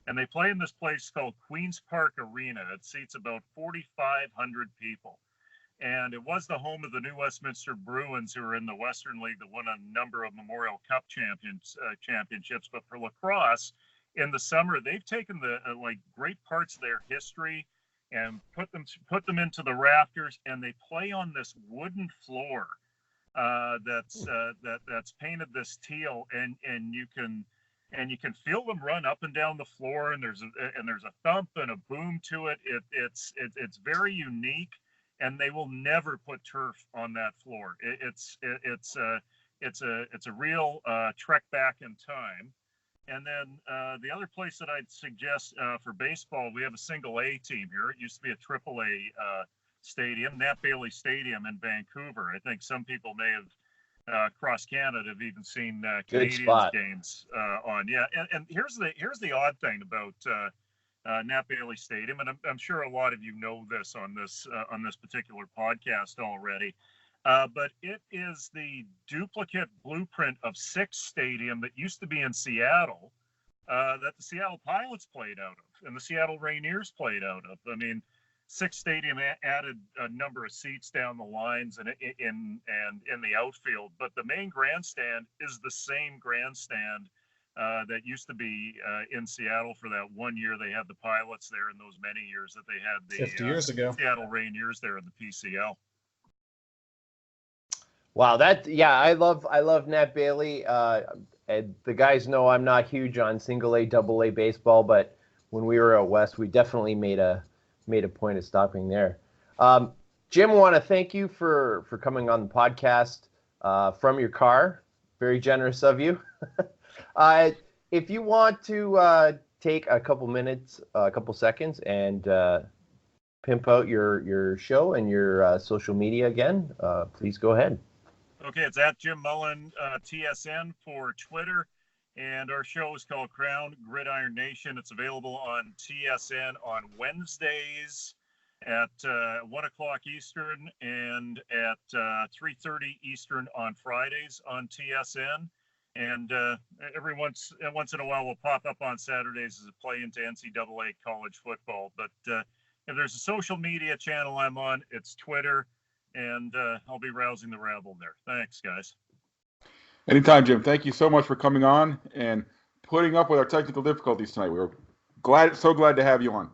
[SPEAKER 5] and they play in this place called Queen's Park Arena. It seats about 4,500 people. And it was the home of the New Westminster Bruins, who are in the Western League that won a number of Memorial Cup championships. But for lacrosse, in the summer, they've taken the great parts of their history and put them into the rafters, and they play on this wooden floor that's painted this teal, and you can feel them run up and down the floor, and there's a thump and a boom to it. It's very unique. And they will never put turf on that floor. It's a real trek back in time. And then the other place that I'd suggest for baseball, we have a single A team here. It used to be a triple A stadium, Nat Bailey Stadium in Vancouver. I think some people may have across Canada have even seen Canadians games on. Yeah, and here's the odd thing about Nat Bailey Stadium, and I'm sure a lot of you know this on this particular podcast already, but it is the duplicate blueprint of Six Stadium that used to be in Seattle, that the Seattle Pilots played out of, and the Seattle Rainiers played out of. I mean, Six Stadium added a number of seats down the lines and in the outfield, but the main grandstand is the same grandstand that used to be in Seattle for that 1 year they had the Pilots there, and those many years that they had the
[SPEAKER 6] 50 years ago.
[SPEAKER 5] Seattle Rainiers there in the PCL.
[SPEAKER 2] Wow, I love Nat Bailey. And the guys know I'm not huge on single A, double A baseball, but when we were out west, we definitely made a point of stopping there. Jim, I want to thank you for coming on the podcast from your car. Very generous of you. If you want to take a couple minutes, a couple seconds, and pimp out your show and your social media again, please go ahead.
[SPEAKER 5] Okay, it's at Jim Mullin, TSN for Twitter, and our show is called Crown Gridiron Nation. It's available on TSN on Wednesdays at 1 o'clock Eastern and at 3:30 Eastern on Fridays on TSN. And every once in a while, we'll pop up on Saturdays as a play into NCAA college football. But if there's a social media channel I'm on, it's Twitter, and I'll be rousing the rabble there. Thanks, guys.
[SPEAKER 1] Anytime, Jim. Thank you so much for coming on and putting up with our technical difficulties tonight. We were so glad to have you on.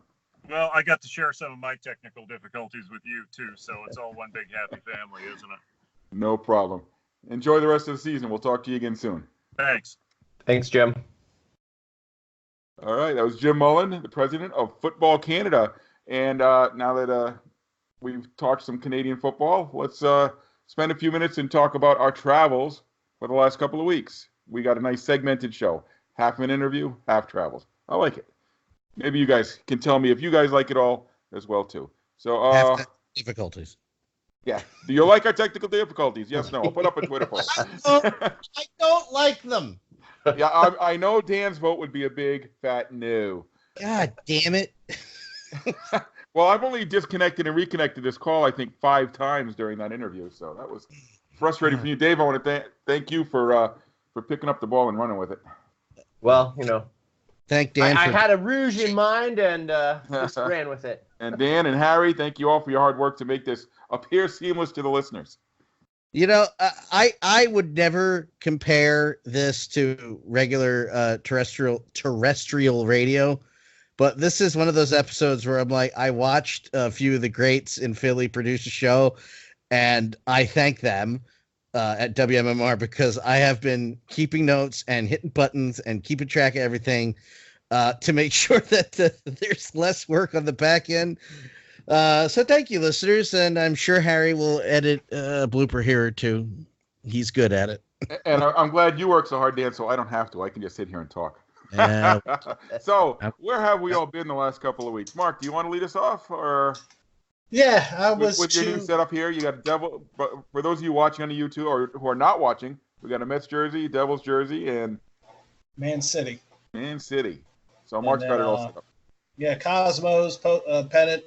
[SPEAKER 5] Well, I got to share some of my technical difficulties with you, too, so it's all one big happy family, isn't it?
[SPEAKER 1] No problem. Enjoy the rest of the season. We'll talk to you again soon.
[SPEAKER 5] Thanks.
[SPEAKER 2] Thanks, Jim.
[SPEAKER 1] All right. That was Jim Mullin, the president of Football Canada. And now that we've talked some Canadian football, let's spend a few minutes and talk about our travels for the last couple of weeks. We got a nice segmented show. Half an interview, half travels. I like it. Maybe you guys can tell me if you guys like it all as well, too. So,
[SPEAKER 4] Have difficulties.
[SPEAKER 1] Yeah. Do you like our technical difficulties? Yes, no. I'll put up a Twitter poll.
[SPEAKER 4] I don't like them.
[SPEAKER 1] Yeah, I know Dan's vote would be a big, fat no.
[SPEAKER 4] God damn it.
[SPEAKER 1] Well, I've only disconnected and reconnected this call, I think, 5 times during that interview. So that was frustrating for you. Dave, I want to thank you for picking up the ball and running with it.
[SPEAKER 2] Well,
[SPEAKER 4] Thank Dan.
[SPEAKER 2] I had a rouge in mind and just ran with it.
[SPEAKER 1] And Dan and Harry, thank you all for your hard work to make this appear seamless to the listeners.
[SPEAKER 4] You know, I would never compare this to regular terrestrial radio, but this is one of those episodes where I'm like, I watched a few of the greats in Philly produce a show, and I thank them at WMMR because I have been keeping notes and hitting buttons and keeping track of everything to make sure that there's less work on the back end. So thank you, listeners, and I'm sure Harry will edit a blooper here or two. He's good at it.
[SPEAKER 1] And I'm glad you work so hard, Dan, so I don't have to. I can just sit here and talk.
[SPEAKER 4] Yeah.
[SPEAKER 1] So, where have we all been the last couple of weeks? Mark, do you want to lead us off, or
[SPEAKER 3] Yeah, I was
[SPEAKER 1] with your new setup here? You got a Devil. But for those of you watching on the YouTube or who are not watching, we got a Mets jersey, Devils jersey, and
[SPEAKER 3] Man City.
[SPEAKER 1] Man City. So Mark's got it all set up.
[SPEAKER 3] Yeah, Cosmos pennant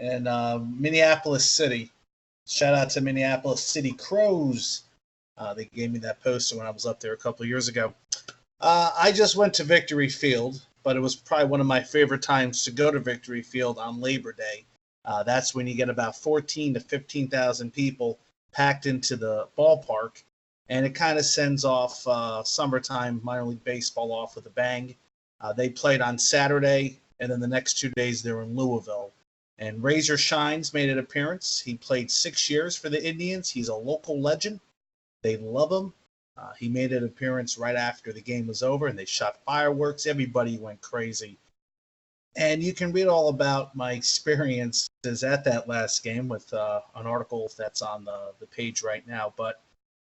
[SPEAKER 3] and Minneapolis City. Shout out to Minneapolis City Crows. They gave me that poster when I was up there a couple of years ago. I just went to Victory Field, but it was probably one of my favorite times to go to Victory Field on Labor Day. That's when you get about 14 to 15,000 people packed into the ballpark, and it kind of sends off summertime minor league baseball off with a bang. They played on Saturday, and then the next 2 days they were in Louisville. And Razor Shines made an appearance. He played 6 years for the Indians. He's a local legend. They love him. He made an appearance right after the game was over, and they shot fireworks. Everybody went crazy. And you can read all about my experiences at that last game with an article that's on the page right now. But,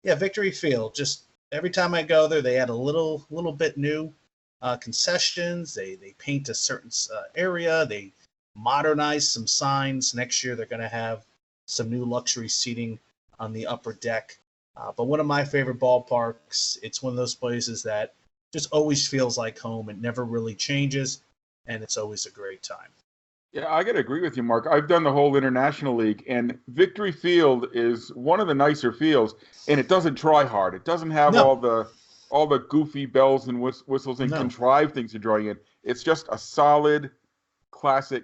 [SPEAKER 3] yeah, Victory Field, just every time I go there, they add a little bit new concessions. They paint a certain area. They modernize some signs. Next year they're going to have some new luxury seating on the upper deck. But one of my favorite ballparks, it's one of those places that just always feels like home. It never really changes, and it's always a great time.
[SPEAKER 1] Yeah, I got to agree with you, Mark. I've done the whole International League, and Victory Field is one of the nicer fields, and it doesn't try hard. It doesn't have all the goofy bells and whistles and contrived things to draw you in. It's just a solid, classic,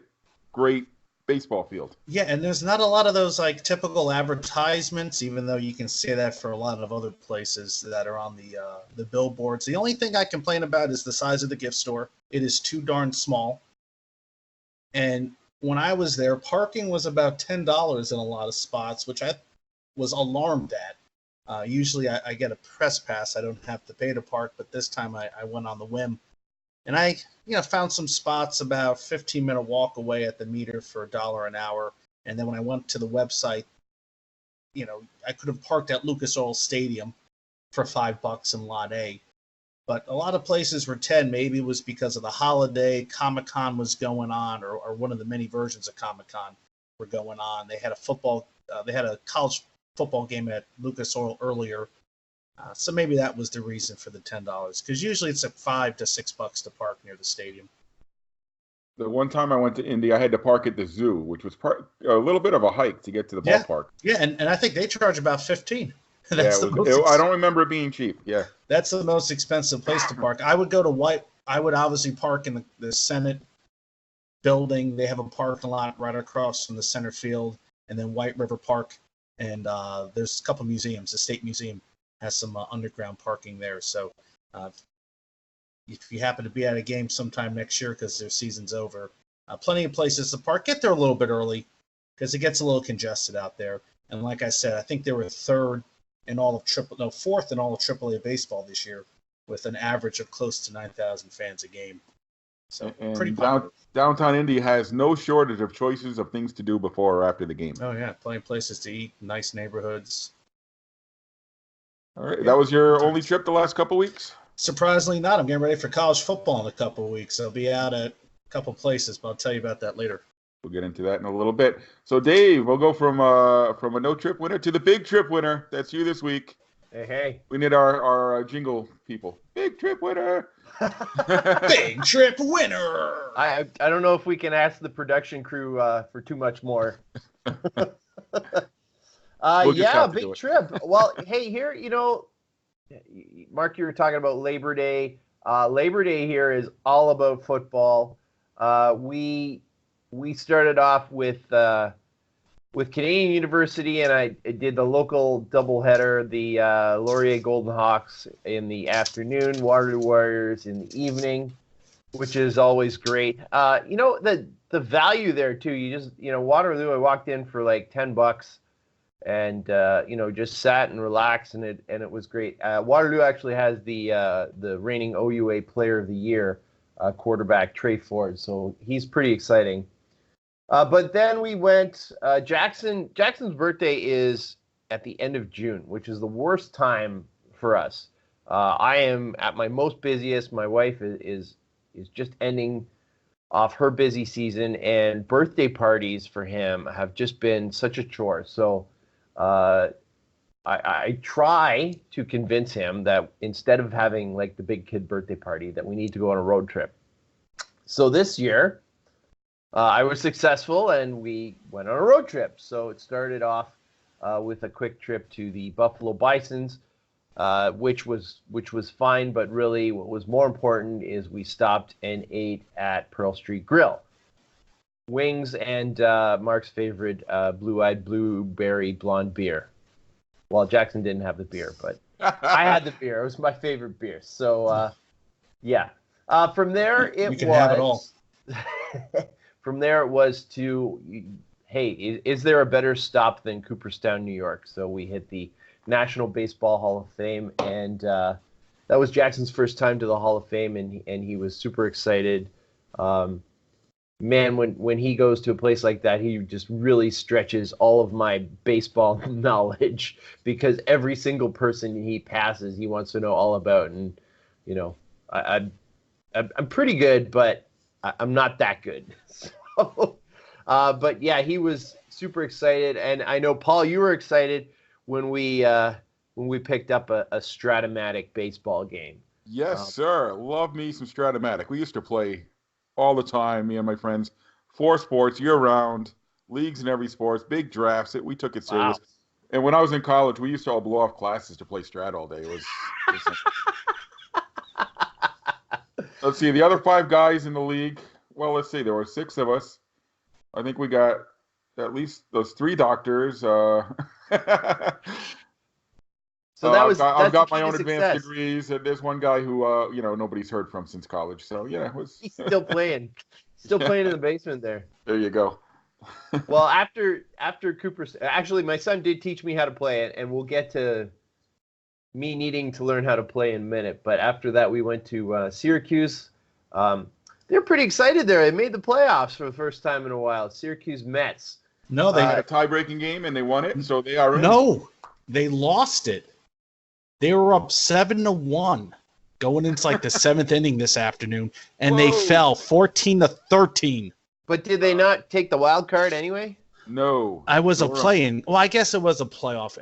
[SPEAKER 1] great baseball field.
[SPEAKER 3] Yeah, and there's not a lot of those like typical advertisements, even though you can say that for a lot of other places that are on the billboards. The only thing I complain about is the size of the gift store. It is too darn small. And when I was there, parking was about $10 in a lot of spots, which I was alarmed at. Usually I get a press pass. I don't have to pay to park, but this time I went on the whim. And I found some spots about 15-minute walk away at the meter for $1 an hour. And then when I went to the website, I could have parked at Lucas Oil Stadium for $5 in Lot A. But a lot of places were 10. Maybe it was because of the holiday. Comic-Con was going on, or one of the many versions of Comic-Con were going on. They had a college football game at Lucas Oil earlier. So maybe that was the reason for the $10, because usually it's at $5 to $6 to park near the stadium.
[SPEAKER 1] The one time I went to Indy, I had to park at the zoo, which was a little bit of a hike to get to the ballpark.
[SPEAKER 3] Yeah, and I think they charge about $15.
[SPEAKER 1] I don't remember it being cheap. Yeah,
[SPEAKER 3] that's the most expensive place to park. I would go to White. I would obviously park in the Senate building. They have a parking lot right across from the center field, and then White River Park. And there's a couple museums. The State Museum has some underground parking there. So if you happen to be at a game sometime next year because their season's over, plenty of places to park. Get there a little bit early because it gets a little congested out there. And like I said, I think they were fourth in all of AAA baseball this year, with an average of close to 9,000 fans a game. So
[SPEAKER 1] and
[SPEAKER 3] pretty popular.
[SPEAKER 1] Downtown Indy has no shortage of choices of things to do before or after the game.
[SPEAKER 3] Oh yeah, plenty of places to eat, nice neighborhoods.
[SPEAKER 1] All right, that was your only trip the last couple weeks?
[SPEAKER 3] Surprisingly not. I'm getting ready for college football in a couple of weeks. I'll be out at a couple places, but I'll tell you about that later.
[SPEAKER 1] We'll get into that in a little bit. So, Dave, we'll go from a no-trip winner to the big trip winner. That's you this week.
[SPEAKER 2] Hey.
[SPEAKER 1] We need our jingle people. Big trip winner.
[SPEAKER 3] Big trip winner.
[SPEAKER 2] I don't know if we can ask the production crew for too much more. Big trip. Well, hey, here, Mark, you were talking about Labor Day. Labor Day here is all about football. We started off with with Canadian University, and I did the local doubleheader, the Laurier Golden Hawks in the afternoon, Waterloo Warriors in the evening, which is always great. The value there too. You just Waterloo. I walked in for like $10, and just sat and relaxed, and it was great. Waterloo actually has the reigning OUA Player of the Year quarterback Trey Ford, so he's pretty exciting. But then we went. Jackson's birthday is at the end of June, which is the worst time for us. I am at my most busiest. My wife is just ending off her busy season, and birthday parties for him have just been such a chore. So I try to convince him that instead of having like the big kid birthday party, that we need to go on a road trip. So this year, I was successful, and we went on a road trip. So it started off with a quick trip to the Buffalo Bisons, which was fine, but really what was more important is we stopped and ate at Pearl Street Grill. Wings and Mark's favorite blue-eyed blueberry blonde beer. Well, Jackson didn't have the beer, but I had the beer. It was my favorite beer. So, yeah. From there,
[SPEAKER 6] You can have it all.
[SPEAKER 2] From there, it was to, hey, is there a better stop than Cooperstown, New York? So we hit the National Baseball Hall of Fame, and that was Jackson's first time to the Hall of Fame, and he was super excited. Man, when he goes to a place like that, he just really stretches all of my baseball knowledge, because every single person he passes, he wants to know all about. And I'm pretty good, but I'm not that good. So, but yeah, he was super excited, and I know, Paul, you were excited when we picked up a Stratomatic baseball game.
[SPEAKER 1] Yes, sir. Love me some Stratomatic. We used to play all the time, me and my friends. 4 sports year-round, leagues in every sport, big drafts. We took it serious.
[SPEAKER 2] Wow.
[SPEAKER 1] And when I was in college, we used to all blow off classes to play Strat all day. It was Let's see, the other 5 guys in the league. Well, let's see, there were 6 of us. I think we got at least those 3 doctors.
[SPEAKER 2] So that's
[SPEAKER 1] I've got my
[SPEAKER 2] the
[SPEAKER 1] own
[SPEAKER 2] key to
[SPEAKER 1] advanced
[SPEAKER 2] success.
[SPEAKER 1] degrees, and there's one guy who nobody's heard from since college. So yeah, it was.
[SPEAKER 2] He's still playing in the basement there.
[SPEAKER 1] There you go.
[SPEAKER 2] Well, after Cooper, actually, my son did teach me how to play it, and we'll get to me needing to learn how to play in a minute. But after that, we went to Syracuse. They're pretty excited there. They made the playoffs for the first time in a while. Syracuse Mets.
[SPEAKER 6] No,
[SPEAKER 1] They
[SPEAKER 6] they
[SPEAKER 1] had a tie-breaking game and they won it, so they are in.
[SPEAKER 6] no, they lost it. They were up 7-1 going into like the 7th inning this afternoon, and they
[SPEAKER 1] Whoa.
[SPEAKER 6] fell 14-13.
[SPEAKER 2] But did they not take the wild card anyway?
[SPEAKER 1] No.
[SPEAKER 6] I was a
[SPEAKER 1] They were up.
[SPEAKER 6] play-in. Well, I guess it was a playoff.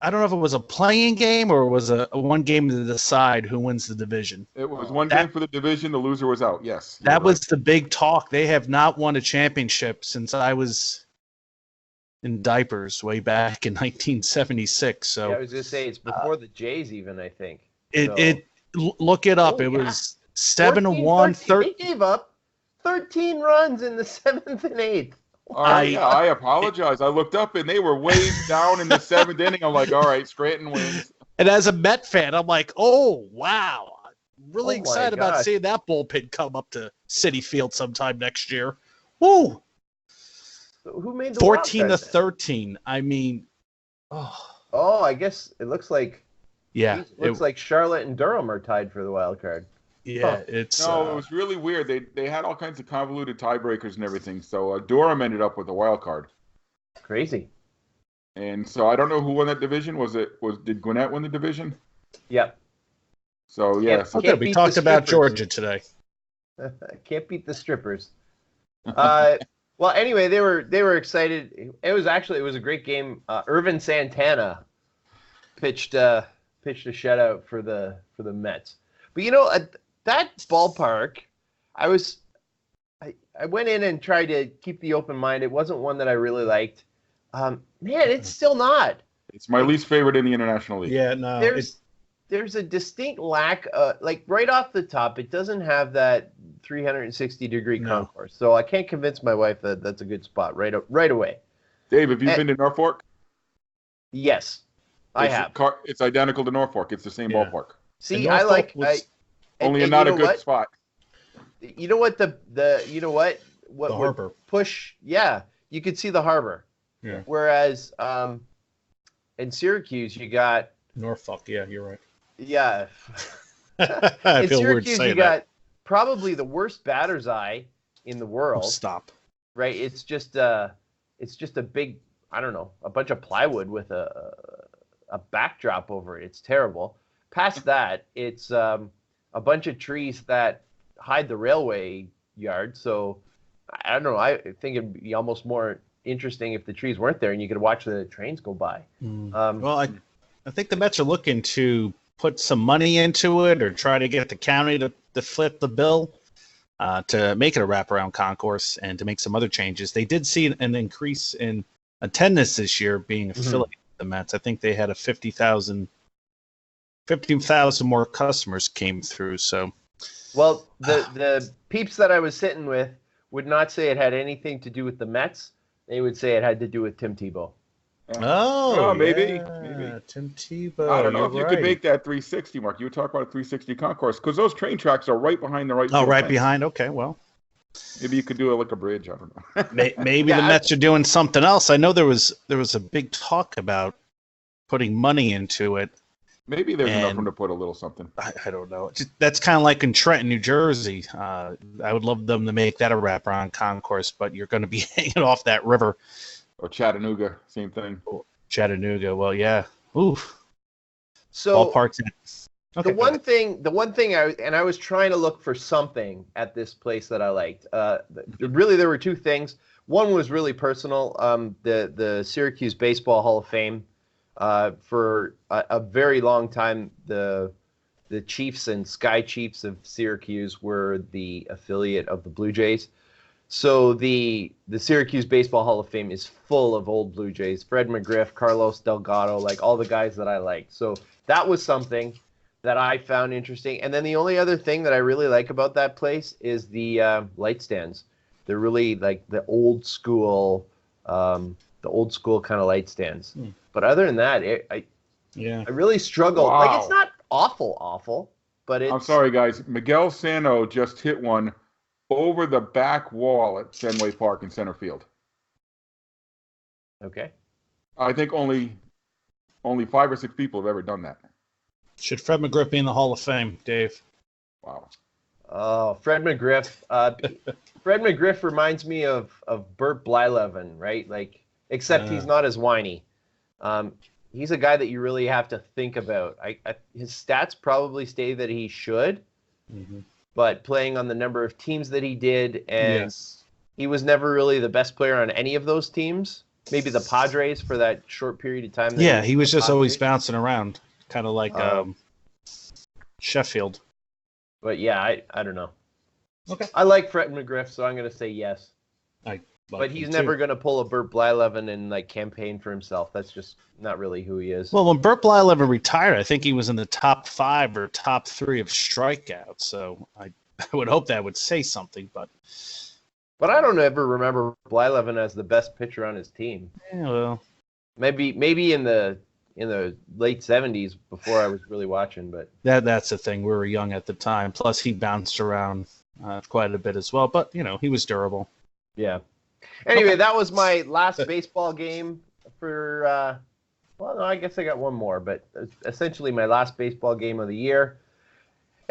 [SPEAKER 6] I don't know if it was a play-in game or it was a one game to decide who wins the division.
[SPEAKER 1] It was one
[SPEAKER 6] That-
[SPEAKER 1] game for the division. The loser was out. Yes.
[SPEAKER 6] That
[SPEAKER 1] you're
[SPEAKER 6] was the big talk. They have not won a championship since I was in diapers way back in 1976. So
[SPEAKER 2] Yeah, I was going to say it's before the Jays even, I think.
[SPEAKER 6] look it up.
[SPEAKER 2] Oh,
[SPEAKER 6] It
[SPEAKER 2] yeah.
[SPEAKER 6] was 7-1,
[SPEAKER 2] 13. They gave up 13 runs in the 7th and 8th.
[SPEAKER 1] right. I apologize. I looked up and they were way down in the 7th inning. I'm like, all right, Scranton wins.
[SPEAKER 6] And as a Met fan, I'm like, oh, wow. I'm really
[SPEAKER 2] Oh, my
[SPEAKER 6] excited about
[SPEAKER 2] gosh.
[SPEAKER 6] seeing that bullpen come up to City Field sometime next year. Woo!
[SPEAKER 2] So who made the wild
[SPEAKER 6] 14
[SPEAKER 2] card
[SPEAKER 6] to
[SPEAKER 2] then?
[SPEAKER 6] 13. I mean, oh,
[SPEAKER 2] Oh, I guess it looks like
[SPEAKER 6] yeah.
[SPEAKER 2] like Charlotte and Durham are tied for the wild card.
[SPEAKER 6] Yeah, it's
[SPEAKER 1] No, it was really weird. They had all kinds of convoluted tiebreakers and everything. So Durham ended up with a wild card.
[SPEAKER 2] Crazy.
[SPEAKER 1] And so I don't know who won that division. Did Gwinnett win the division?
[SPEAKER 2] Yep.
[SPEAKER 1] So yeah.
[SPEAKER 2] Can't-
[SPEAKER 1] So
[SPEAKER 6] okay. We
[SPEAKER 2] beat
[SPEAKER 6] talked
[SPEAKER 2] the
[SPEAKER 6] about
[SPEAKER 2] strippers.
[SPEAKER 6] Georgia today.
[SPEAKER 2] Can't beat the strippers. Well, anyway, they were excited. It was a great game. Irvin Santana pitched a shutout for the Mets. But at that ballpark, I went in and tried to keep the open mind. It wasn't one that I really liked. Man, it's still not.
[SPEAKER 1] it's my least favorite in the International League.
[SPEAKER 6] Yeah, no.
[SPEAKER 2] There's a distinct lack, like right off the top, it doesn't have that 360-degree
[SPEAKER 6] No.
[SPEAKER 2] concourse. So I can't convince my wife that that's a good spot right away.
[SPEAKER 1] Dave, have you been to Norfolk?
[SPEAKER 2] Yes, I have.
[SPEAKER 1] It's identical to Norfolk. It's the same
[SPEAKER 6] Yeah.
[SPEAKER 1] ballpark.
[SPEAKER 2] See, I like
[SPEAKER 1] Only not a good spot.
[SPEAKER 2] You know what what
[SPEAKER 6] The harbor.
[SPEAKER 2] push? Yeah, you could see the harbor.
[SPEAKER 6] Yeah.
[SPEAKER 2] Whereas in Syracuse, you got
[SPEAKER 6] Norfolk. Yeah, you're right.
[SPEAKER 2] yeah.
[SPEAKER 6] I
[SPEAKER 2] In
[SPEAKER 6] feel weird
[SPEAKER 2] Syracuse,
[SPEAKER 6] saying
[SPEAKER 2] you got probably the worst batter's eye in the
[SPEAKER 6] that.
[SPEAKER 2] world.
[SPEAKER 6] Stop.
[SPEAKER 2] Right? It's just a big, I don't know, a bunch of plywood with a backdrop over it. It's terrible. Past that, it's a bunch of trees that hide the railway yard. So I don't know. I think it'd be almost more interesting if the trees weren't there and you could watch the trains go by.
[SPEAKER 6] Well, I think the Mets are looking to put some money into it or try to get the county to flip the bill to make it a wraparound concourse and to make some other changes. They did see an increase in attendance this year being affiliated with the Mets. I think they had a 50,000 more customers came through. So,
[SPEAKER 2] well, the peeps that I was sitting with would not say it had anything to do with the Mets. They would say it had to do with Tim Tebow.
[SPEAKER 1] Maybe.
[SPEAKER 6] Tim Tebow.
[SPEAKER 1] I don't know if
[SPEAKER 6] you're
[SPEAKER 1] you could make that 360 mark. You would talk about a 360 concourse because those train tracks are right behind the right.
[SPEAKER 6] Oh, right
[SPEAKER 1] fence.
[SPEAKER 6] behind. Okay, well,
[SPEAKER 1] maybe you could do it like a bridge. I don't know.
[SPEAKER 6] maybe the Mets are doing something else. I know there was a big talk about putting money into it.
[SPEAKER 1] Maybe there's enough room to put a little something.
[SPEAKER 6] I don't know. That's kind of like in Trenton, New Jersey. I would love them to make that a wraparound concourse, but you're going to be hanging off that river.
[SPEAKER 1] Or Chattanooga, same thing.
[SPEAKER 6] Chattanooga, well, yeah. Oof.
[SPEAKER 2] So
[SPEAKER 6] ballparks. Okay,
[SPEAKER 2] the one thing I was trying to look for something at this place that I liked. Really, there were two things. One was really personal. The Syracuse Baseball Hall of Fame. For a very long time, the Chiefs and Sky Chiefs of Syracuse were the affiliate of the Blue Jays. So the Syracuse Baseball Hall of Fame is full of old Blue Jays. Fred McGriff, Carlos Delgado, like all the guys that I liked. So that was something that I found interesting. And then the only other thing that I really like about that place is the light stands. They're really like the old school kind of light stands. But other than that, I really struggled.
[SPEAKER 1] Wow.
[SPEAKER 2] Like, it's not awful, but it's...
[SPEAKER 1] I'm sorry, guys. Miguel Sano just hit one over the back wall at Fenway Park in center field.
[SPEAKER 2] Okay.
[SPEAKER 1] I think only 5 or 6 people have ever done that.
[SPEAKER 6] Should Fred McGriff be in the Hall of Fame, Dave?
[SPEAKER 1] Wow.
[SPEAKER 2] Oh, Fred McGriff. Fred McGriff reminds me of Burt Blyleven, right? Like, except he's not as whiny. He's a guy that you really have to think about. His stats probably say that he should, but playing on the number of teams that he did, and he was never really the best player on any of those teams. Maybe the Padres for that short period of time.
[SPEAKER 6] He was just always bouncing around, kind of like Sheffield.
[SPEAKER 2] But yeah, I don't know.
[SPEAKER 6] Okay.
[SPEAKER 2] I like Fred McGriff, so I'm going to say yes. But he's never going to pull a Burt Blyleven and like campaign for himself. That's just not really who he is.
[SPEAKER 6] Well, when Burt Blyleven retired, I think he was in the top 5 or top 3 of strikeouts. So I would hope that would say something. But
[SPEAKER 2] I don't ever remember Blyleven as the best pitcher on his team.
[SPEAKER 6] Yeah, well,
[SPEAKER 2] maybe in the late 70s before I was really watching. But
[SPEAKER 6] that's the thing. We were young at the time. Plus, he bounced around quite a bit as well. But he was durable.
[SPEAKER 2] Yeah. Anyway, that was my last baseball game for, well, no, I guess I got one more, but essentially my last baseball game of the year.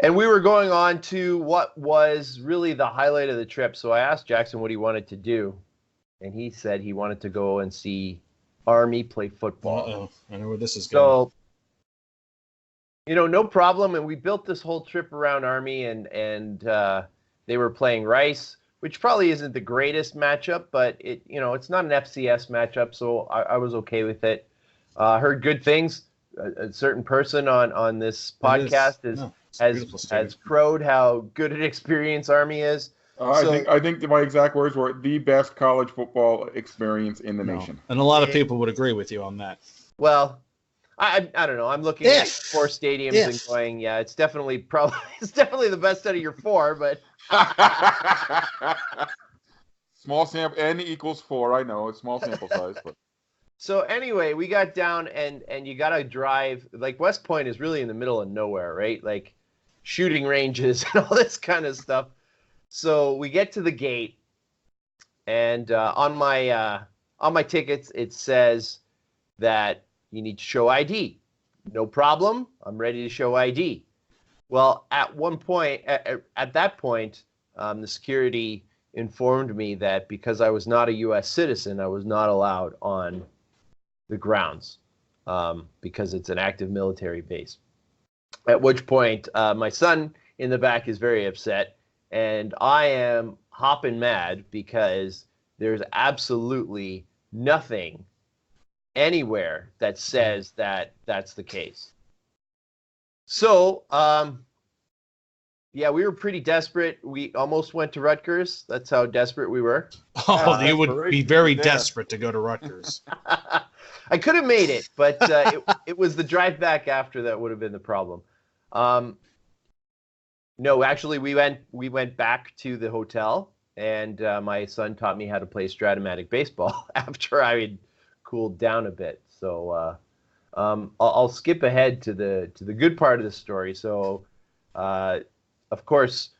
[SPEAKER 2] And we were going on to what was really the highlight of the trip. So I asked Jackson what he wanted to do, and he said he wanted to go and see Army play football.
[SPEAKER 6] Uh-oh. I know where this is going.
[SPEAKER 2] So, no problem. And we built this whole trip around Army, and they were playing Rice, which probably isn't the greatest matchup, but it's not an FCS matchup, so I was okay with it. Heard good things. A certain person on this podcast has crowed how good an experience Army is.
[SPEAKER 1] I think my exact words were the best college football experience in the nation.
[SPEAKER 6] And a lot of people would agree with you on that.
[SPEAKER 2] Well, I don't know. I'm looking at 4 stadiums and going, yeah, it's definitely the best out of your 4, but
[SPEAKER 1] Small sample, N equals 4. I know it's small sample size, but
[SPEAKER 2] So anyway, we got down and you got to drive. Like West Point is really in the middle of nowhere, right? Like shooting ranges and all this kind of stuff. So we get to the gate, and on my tickets it says that you need to show ID. No problem. I'm ready to show ID. Well, at one point, at that point, the security informed me that because I was not a U.S. citizen, I was not allowed on the grounds because it's an active military base. At which point, my son in the back is very upset, and I am hopping mad because there's absolutely nothing anywhere that says that that's the case. So, yeah, we were pretty desperate. We almost went to Rutgers. That's how desperate we were.
[SPEAKER 6] Oh, you would be very
[SPEAKER 1] there.
[SPEAKER 6] desperate to go to Rutgers.
[SPEAKER 2] I could have made it, but it was the drive back after that would have been the problem. No, actually, we went back to the hotel, and my son taught me how to play Stratomatic baseball after I had cooled down a bit. So I'll skip ahead to the good part of the story. So, of course,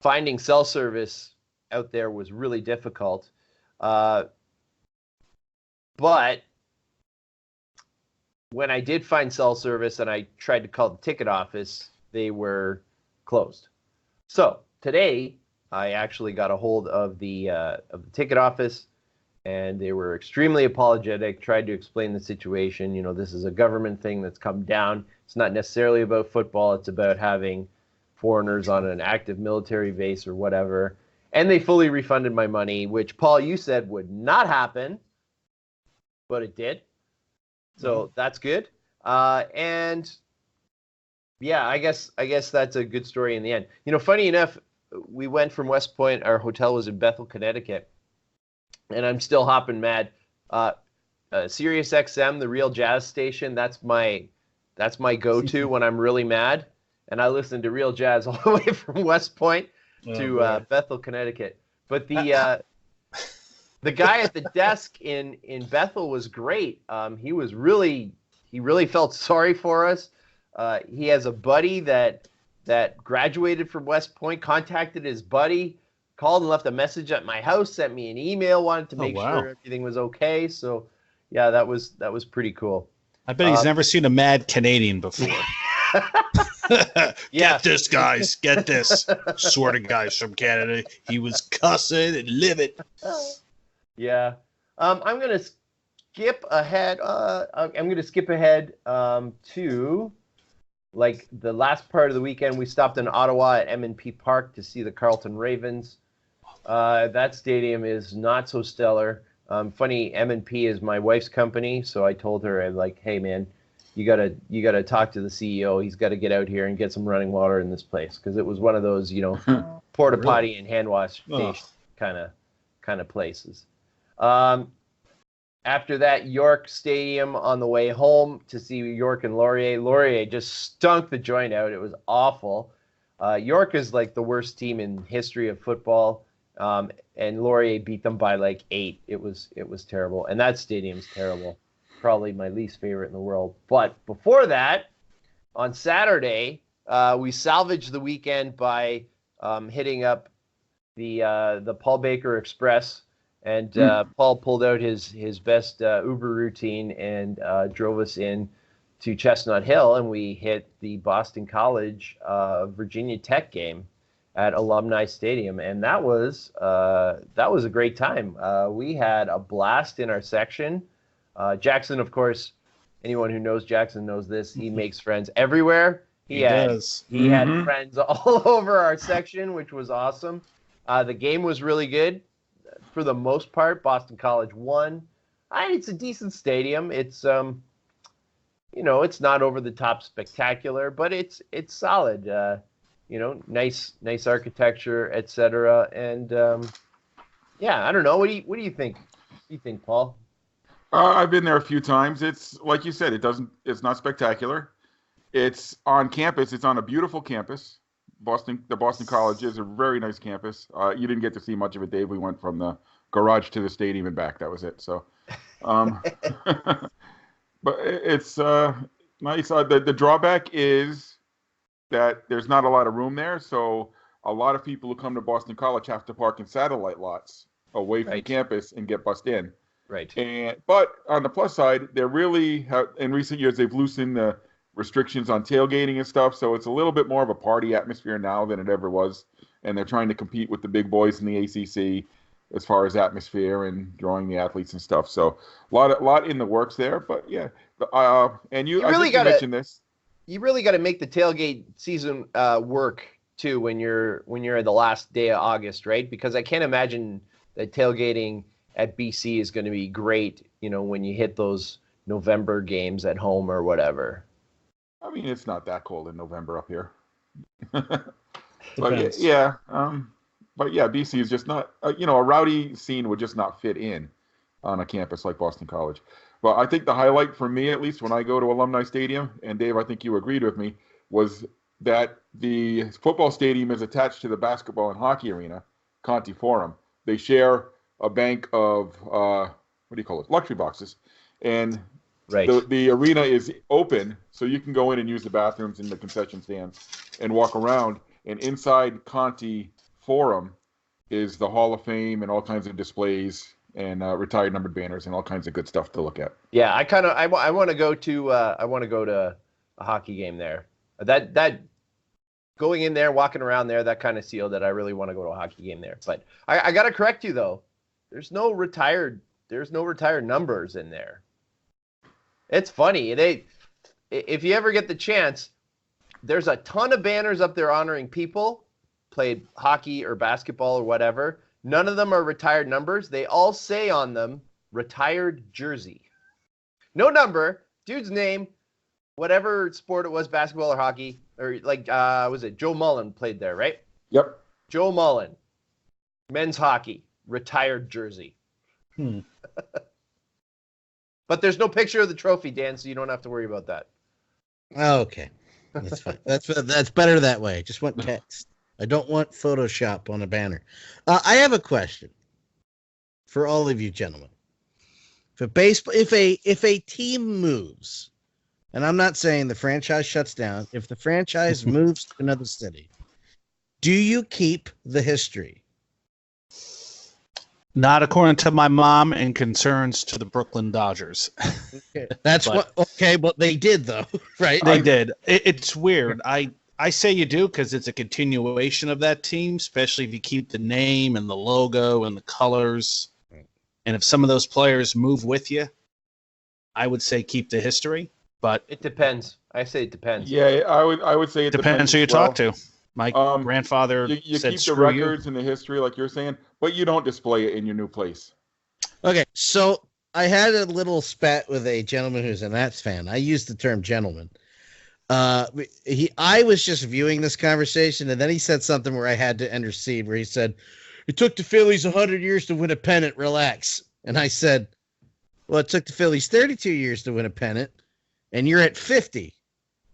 [SPEAKER 2] finding cell service out there was really difficult, but when I did find cell service and I tried to call the ticket office, they were closed. So today, I actually got a hold of the ticket office, and they were extremely apologetic, tried to explain the situation. You know, this is a government thing that's come down. It's not necessarily about football. It's about having foreigners on an active military base or whatever. And they fully refunded my money, which, Paul, you said would not happen, but it did. So that's good. And yeah, I guess that's a good story in the end. You know, funny enough, we went from West Point. Our hotel was in Bethel, Connecticut, and I'm still hopping mad. Sirius XM, the real jazz station, that's my go-to when I'm really mad, and I listen to real jazz all the way from West Point to Bethel, Connecticut. But the guy at the desk in Bethel was great. He really felt sorry for us. He has a buddy that graduated from West Point, contacted his buddy, called and left a message at my house, sent me an email, wanted to make sure everything was okay. So yeah, that was pretty cool.
[SPEAKER 6] I bet he's never seen a mad Canadian before. Get this, guys. Get this. Swear to guys from Canada, he was cussing and livid.
[SPEAKER 2] Yeah. I'm going to skip ahead. To like the last part of the weekend. We stopped in Ottawa at M&P Park to see the Carleton Ravens. That stadium is not so stellar. Funny, M&P is my wife's company, so I told her, I'm like, hey man, you gotta talk to the CEO. He's got to get out here and get some running water in this place, because it was one of those, porta potty and hand wash station kind of places. After that, York Stadium on the way home to see York and Laurier. Laurier just stunk the joint out. It was awful. York is like the worst team in history of football, and Laurier beat them by like 8. It was terrible, and that stadium's terrible. Probably my least favorite in the world. But before that, on Saturday, we salvaged the weekend by hitting up the Paul Baker Express. And Paul pulled out his best Uber routine and drove us in to Chestnut Hill, and we hit the Boston College Virginia Tech game at Alumni Stadium, and that was a great time. We had a blast in our section. Jackson, of course, anyone who knows Jackson knows this. He makes friends everywhere. He does. He had friends all over our section, which was awesome. The game was really good. For the most part, Boston College won. It's a decent stadium. It's it's not over the top spectacular, but it's solid. Nice architecture, etc. And I don't know. What do you think? What do you think, Paul?
[SPEAKER 1] I've been there a few times. It's like you said. It's not spectacular. It's on campus. It's on a beautiful campus. The Boston College is a very nice campus. You didn't get to see much of it, Dave. We went from the garage to the stadium and back. That was it. So, but it's nice. The drawback is that there's not a lot of room there. So a lot of people who come to Boston College have to park in satellite lots away from campus and get bussed in.
[SPEAKER 2] Right.
[SPEAKER 1] But on the plus side, they're really in recent years they've loosened the restrictions on tailgating and stuff, so it's a little bit more of a party atmosphere now than it ever was, and they're trying to compete with the big boys in the ACC as far as atmosphere and drawing the athletes and stuff. So a lot in the works there, but yeah. And you really got to mention this.
[SPEAKER 2] You really got to make the tailgate season work too when you're at the last day of August, right? Because I can't imagine that tailgating at BC is going to be great, when you hit those November games at home or whatever.
[SPEAKER 1] I mean, it's not that cold in November up here. But yeah, BC is just not, a rowdy scene would just not fit in on a campus like Boston College. But I think the highlight for me, at least when I go to Alumni Stadium, and Dave, I think you agreed with me, was that the football stadium is attached to the basketball and hockey arena, Conti Forum. They share a bank of luxury boxes, and the arena is open, so you can go in and use the bathrooms and the concession stands and walk around. And inside Conti Forum is the Hall of Fame and all kinds of displays and retired numbered banners and all kinds of good stuff to look at.
[SPEAKER 2] Yeah, I want to go to a hockey game there. That going in there, walking around there, that kind of seal that I really want to go to a hockey game there. But I got to correct you though. There's no retired numbers in there. It's funny. If you ever get the chance, there's a ton of banners up there honoring people, played hockey or basketball or whatever. None of them are retired numbers. They all say on them, retired jersey. No number, dude's name, whatever sport it was, basketball or hockey, or was it Joe Mullin played there, right?
[SPEAKER 1] Yep.
[SPEAKER 2] Joe Mullin, men's hockey. Retired jersey. But there's no picture of the trophy, Dan, so you don't have to worry about that.
[SPEAKER 4] Okay. That's fine. That's better that way. I just want text. I don't want Photoshop on a banner. I have a question for all of you gentlemen. If a team moves, and I'm not saying the franchise shuts down, if the franchise moves to another city, do you keep the history?
[SPEAKER 6] Not according to my mom and concerns to the Brooklyn Dodgers.
[SPEAKER 4] Okay. But they did though, right?
[SPEAKER 6] They did. It's weird. I say you do because it's a continuation of that team, especially if you keep the name and the logo and the colors. And if some of those players move with you, I would say keep the history. But
[SPEAKER 2] it depends. I say it depends.
[SPEAKER 1] Yeah, I would say it depends
[SPEAKER 6] who you talk to. My grandfather
[SPEAKER 1] you
[SPEAKER 6] said,
[SPEAKER 1] keep the
[SPEAKER 6] screw
[SPEAKER 1] records and the history, like you're saying, but you don't display it in your new place.
[SPEAKER 4] Okay, so I had a little spat with a gentleman who's a Nats fan. I used the term gentleman. I was just viewing this conversation, and then he said something where I had to intercede, where he said, "It took the Phillies 100 years to win a pennant. Relax." And I said, "Well, it took the Phillies 32 years to win a pennant, and you're at 50.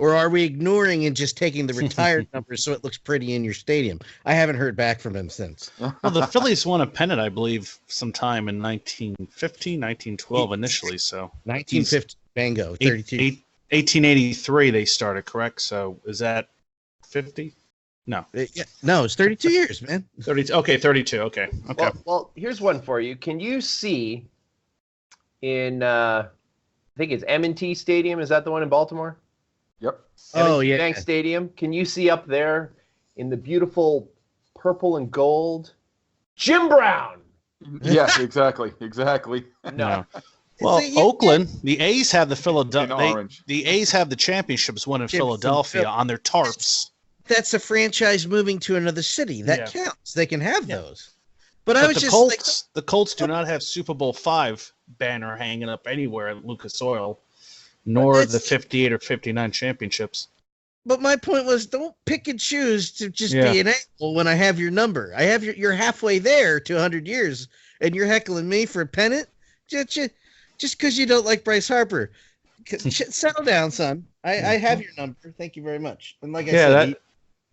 [SPEAKER 4] Or are we ignoring and just taking the retired numbers so it looks pretty in your stadium?" I haven't heard back from him since.
[SPEAKER 6] Well, the Phillies won a pennant, I believe, sometime in 1915, 1912 initially. So
[SPEAKER 4] 1950, bingo, 32.
[SPEAKER 6] 1883 they started, correct? So is that 50? No.
[SPEAKER 4] Yeah, no, it's 32 years, man.
[SPEAKER 6] 32. Okay, 32. Okay.
[SPEAKER 2] Well, here's one for you. Can you see in I think it's M&T Stadium? Is that the one in Baltimore?
[SPEAKER 1] Yep.
[SPEAKER 4] Oh, yeah.
[SPEAKER 2] Bank Stadium. Can you see up there in the beautiful purple and gold Jim Brown?
[SPEAKER 1] Yes, exactly.
[SPEAKER 2] No.
[SPEAKER 6] Well, Oakland, the A's have the
[SPEAKER 1] In orange.
[SPEAKER 6] The A's have the championships won in Philadelphia on their tarps.
[SPEAKER 4] That's a franchise moving to another city. That counts. They can have those. But I was
[SPEAKER 6] the
[SPEAKER 4] just
[SPEAKER 6] Colts, the Colts do not have Super Bowl V banner hanging up anywhere at Lucas Oil, nor the 58 or 59 championships.
[SPEAKER 4] But my point was, don't pick and choose to just be an asshole when I have your number. I have you're halfway there to 100 years, and you're heckling me for a pennant just because you don't like Bryce Harper. Settle down, son. I have your number. Thank you very much. And like I said,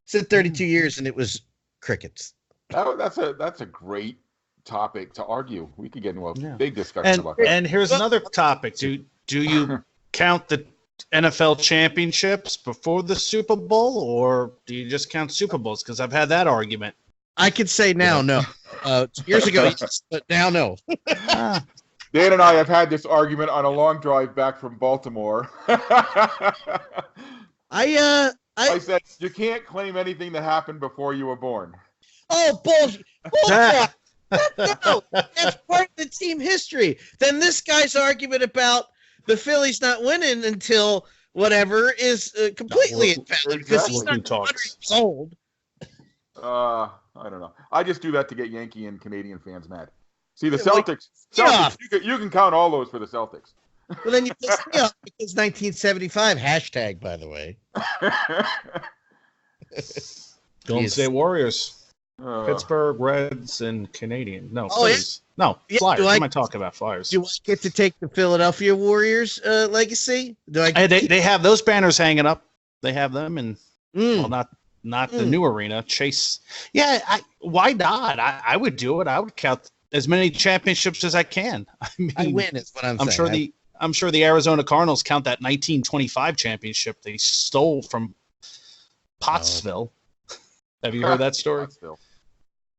[SPEAKER 4] Said 32 years, and it was crickets.
[SPEAKER 1] That's a great topic to argue. We could get into a
[SPEAKER 6] Yeah.
[SPEAKER 1] big discussion about that.
[SPEAKER 6] And here's another topic. Do you count the NFL championships before the Super Bowl, or do you just count Super Bowls? Because I've had that argument.
[SPEAKER 4] I could say now, no. Years ago, yes, but now, no.
[SPEAKER 1] Dan and I have had this argument on a long drive back from Baltimore.
[SPEAKER 4] I
[SPEAKER 1] said you can't claim anything that happened before you were born.
[SPEAKER 4] Oh, bullshit. Bullshit. No, that's part of the team history. Then this guy's argument about the Phillies not winning until whatever is completely invalid because he's not 100 years old.
[SPEAKER 1] I don't know. I just do that to get Yankee and Canadian fans mad. See, the Celtics, you can count all those for the Celtics.
[SPEAKER 4] Well, then you piss me off because 1975 hashtag, by the way.
[SPEAKER 6] Golden State Warriors. Pittsburgh Reds and Canadian. No,
[SPEAKER 4] Oh,
[SPEAKER 6] Phillies. No,
[SPEAKER 4] Yeah,
[SPEAKER 6] Flyers.
[SPEAKER 4] do I-
[SPEAKER 6] What am I talking about? Flyers.
[SPEAKER 4] Do I get to take the Philadelphia Warriors legacy? Do I?
[SPEAKER 6] They have those banners hanging up. They have them, and
[SPEAKER 4] Mm.
[SPEAKER 6] well, not the new arena. Chase. Yeah, why not? I would do it. I would count as many championships as I can. I mean,
[SPEAKER 4] I win is what I'm saying.
[SPEAKER 6] I'm sure the Arizona Cardinals count that 1925 championship they stole from Pottsville. Have you heard that story?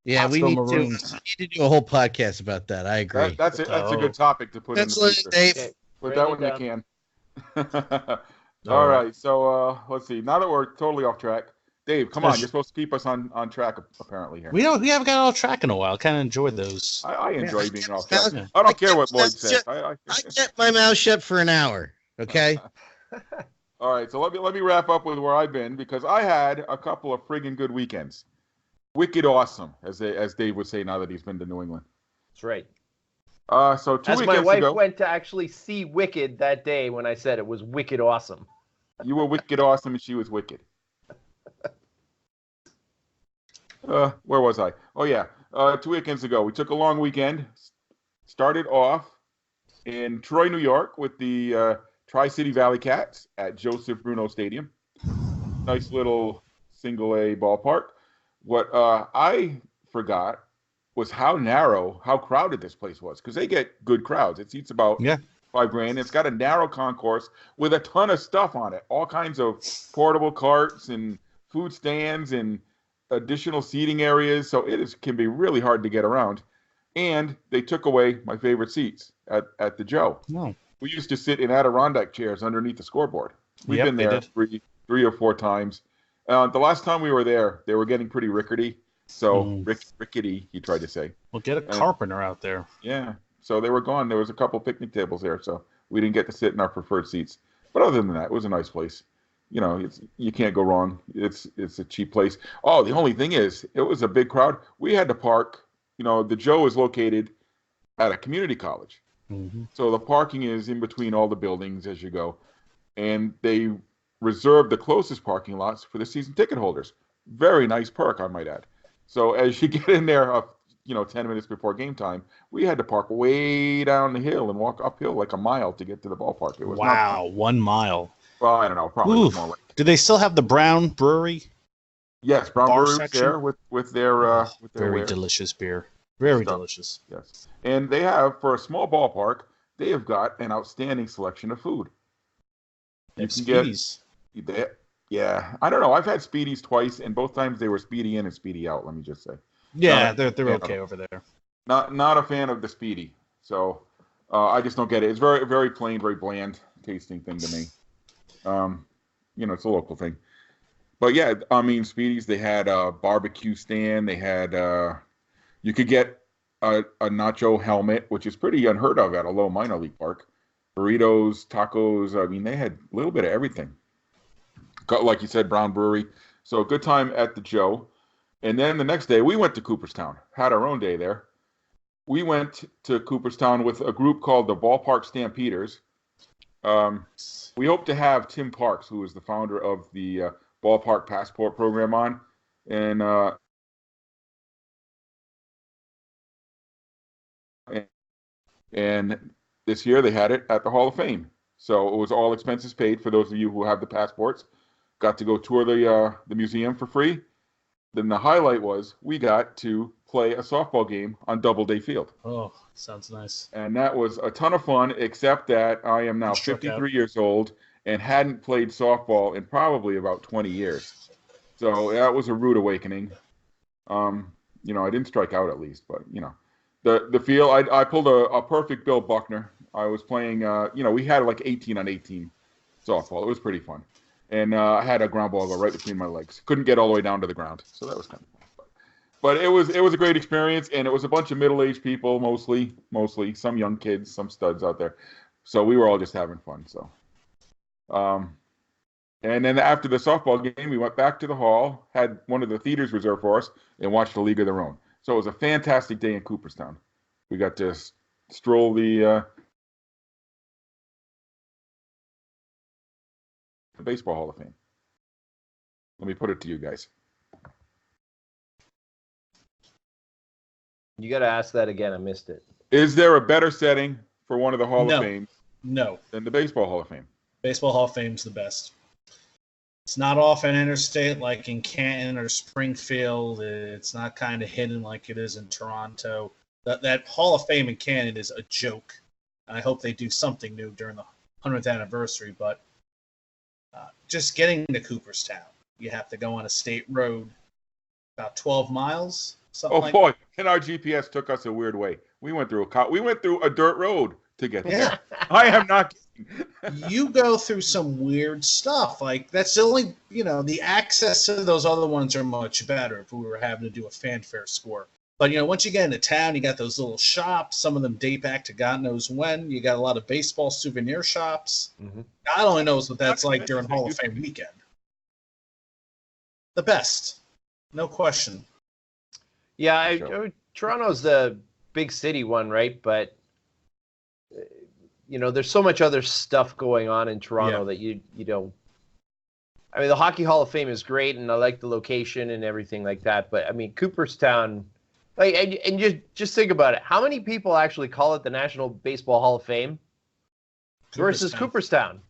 [SPEAKER 4] Yeah, we
[SPEAKER 6] Pottsville
[SPEAKER 4] need
[SPEAKER 6] Maroons.
[SPEAKER 4] to do a whole podcast about that. I agree.
[SPEAKER 1] That's a good topic to put in the future.
[SPEAKER 4] Dave.
[SPEAKER 1] Put that one in the can. All right. So let's see. Now that we're totally off track, Dave, come on. You're supposed to keep us on track apparently here.
[SPEAKER 6] We haven't got off track in a while. Kind of enjoy those.
[SPEAKER 1] I enjoy being off track.
[SPEAKER 6] Yeah.
[SPEAKER 1] I don't care what Lloyd says.
[SPEAKER 4] I kept my mouth shut for an hour. Okay.
[SPEAKER 1] All right, so let me wrap up with where I've been because I had a couple of friggin' good weekends. Wicked awesome, as Dave would say now that he's been to New England.
[SPEAKER 2] That's right.
[SPEAKER 1] So two
[SPEAKER 2] As
[SPEAKER 1] weekends
[SPEAKER 2] my wife
[SPEAKER 1] ago,
[SPEAKER 2] went to actually see Wicked that day when I said it was wicked awesome.
[SPEAKER 1] you were wicked awesome and she was wicked. Where was I? Oh yeah, 2 weekends ago we took a long weekend. Started off in Troy, New York, with the Tri-City Valley Cats at Joseph Bruno Stadium. Nice little single-A ballpark. What I forgot was how narrow, how crowded this place was, because they get good crowds. It seats about 5 grand. It's got a narrow concourse with a ton of stuff on it, all kinds of portable carts and food stands and additional seating areas. So can be really hard to get around. And they took away my favorite seats at the Joe.
[SPEAKER 6] No.
[SPEAKER 1] We used to sit in Adirondack chairs underneath the scoreboard. We've been there 3 or 4 times. The last time we were there, they were getting pretty rickety. So rickety, he tried to say.
[SPEAKER 6] Well, get a carpenter out there.
[SPEAKER 1] Yeah. So they were gone. There was a couple picnic tables there, so we didn't get to sit in our preferred seats. But other than that, it was a nice place. You know, you can't go wrong. It's a cheap place. Oh, the only thing is, it was a big crowd. We had to park. You know, the Joe is located at a community college.
[SPEAKER 6] Mm-hmm.
[SPEAKER 1] So the parking is in between all the buildings as you go. And they reserve the closest parking lots for the season ticket holders. Very nice perk, I might add. So as you get in there, 10 minutes before game time, we had to park way down the hill and walk uphill like a mile to get to the ballpark. It was
[SPEAKER 6] 1 mile.
[SPEAKER 1] Well, I don't know. Probably was more like.
[SPEAKER 6] Do they still have the Brown Brewery?
[SPEAKER 1] Yes, Brown
[SPEAKER 6] Bar
[SPEAKER 1] Brewery
[SPEAKER 6] section?
[SPEAKER 1] there with their
[SPEAKER 6] very
[SPEAKER 1] wares.
[SPEAKER 6] delicious beer. Very
[SPEAKER 1] Stuff.
[SPEAKER 6] delicious.
[SPEAKER 1] Yes, and they have, for a small ballpark, they have got an outstanding selection of food.
[SPEAKER 6] You can get
[SPEAKER 1] yeah, I don't know. I've had Speedies twice, and both times they were Speedy in and Speedy out. Let me just say.
[SPEAKER 6] Yeah, they're okay over there.
[SPEAKER 1] Not a fan of the Speedy, so I just don't get it. It's very very plain, very bland tasting thing to me. It's a local thing, but yeah, I mean Speedies. They had a barbecue stand. They had you could get a nacho helmet, which is pretty unheard of at a low minor league park. Burritos, tacos. I mean, they had a little bit of everything. Like you said, Brown Brewery. So good time at the Joe. And then the next day, we went to Cooperstown. Had our own day there. We went to Cooperstown with a group called the Ballpark Stampeders. We hope to have Tim Parks, who is the founder of the Ballpark Passport program, on. And this year they had it at the Hall of Fame. So it was all expenses paid for those of you who have the passports. got to go tour the museum for free. Then the highlight was we got to play a softball game on Doubleday Field.
[SPEAKER 3] Oh, sounds nice.
[SPEAKER 1] And that was a ton of fun, except that I am now
[SPEAKER 3] You struck
[SPEAKER 1] 53 years old and hadn't played softball in probably about 20 years. So that was a rude awakening. You know, I didn't strike out at least, but you know, the field, I pulled a perfect Bill Buckner. I was playing, you know, we had like 18 on 18 softball. It was pretty fun. And I had a ground ball go right between my legs. Couldn't get all the way down to the ground. So that was kind of fun. But it was a great experience, and it was a bunch of middle-aged people, mostly some young kids, some studs out there. So we were all just having fun. So, and then after the softball game, we went back to the hall, had one of the theaters reserved for us, and watched A League of Their Own. So it was a fantastic day in Cooperstown. We got to stroll the Baseball Hall of Fame. Let me put it to you guys.
[SPEAKER 2] You got to ask that again. I missed it.
[SPEAKER 1] Is there a better setting for one of the Hall
[SPEAKER 3] No.
[SPEAKER 1] of Fame
[SPEAKER 3] No,
[SPEAKER 1] than the Baseball Hall of Fame?
[SPEAKER 3] Baseball Hall of Fame's the best. It's not off an interstate like in Canton or Springfield. It's not kind of hidden like it is in Toronto. That Hall of Fame in Canton is a joke. I hope they do something new during the 100th anniversary, but just getting to Cooperstown, you have to go on a state road about 12 miles, something
[SPEAKER 1] Oh
[SPEAKER 3] like
[SPEAKER 1] boy, and our GPS took us a weird way. We went through a dirt road to get there. I am not kidding.
[SPEAKER 3] you go through some weird stuff. Like, that's the only, the access to those other ones are much better if we were having to do a fanfare score. But, once you get into town, you got those little shops. Some of them date back to God knows when. You got a lot of baseball souvenir shops.
[SPEAKER 2] Mm-hmm.
[SPEAKER 3] God only knows what that's like during Hall of Fame weekend. The best. No question.
[SPEAKER 2] Yeah,
[SPEAKER 1] Sure.
[SPEAKER 2] Toronto's the big city one, right? But there's so much other stuff going on in Toronto that you don't. I mean, the Hockey Hall of Fame is great, and I like the location and everything like that. But I mean, Cooperstown, and just think about it. How many people actually call it the National Baseball Hall of Fame versus Cooperstown?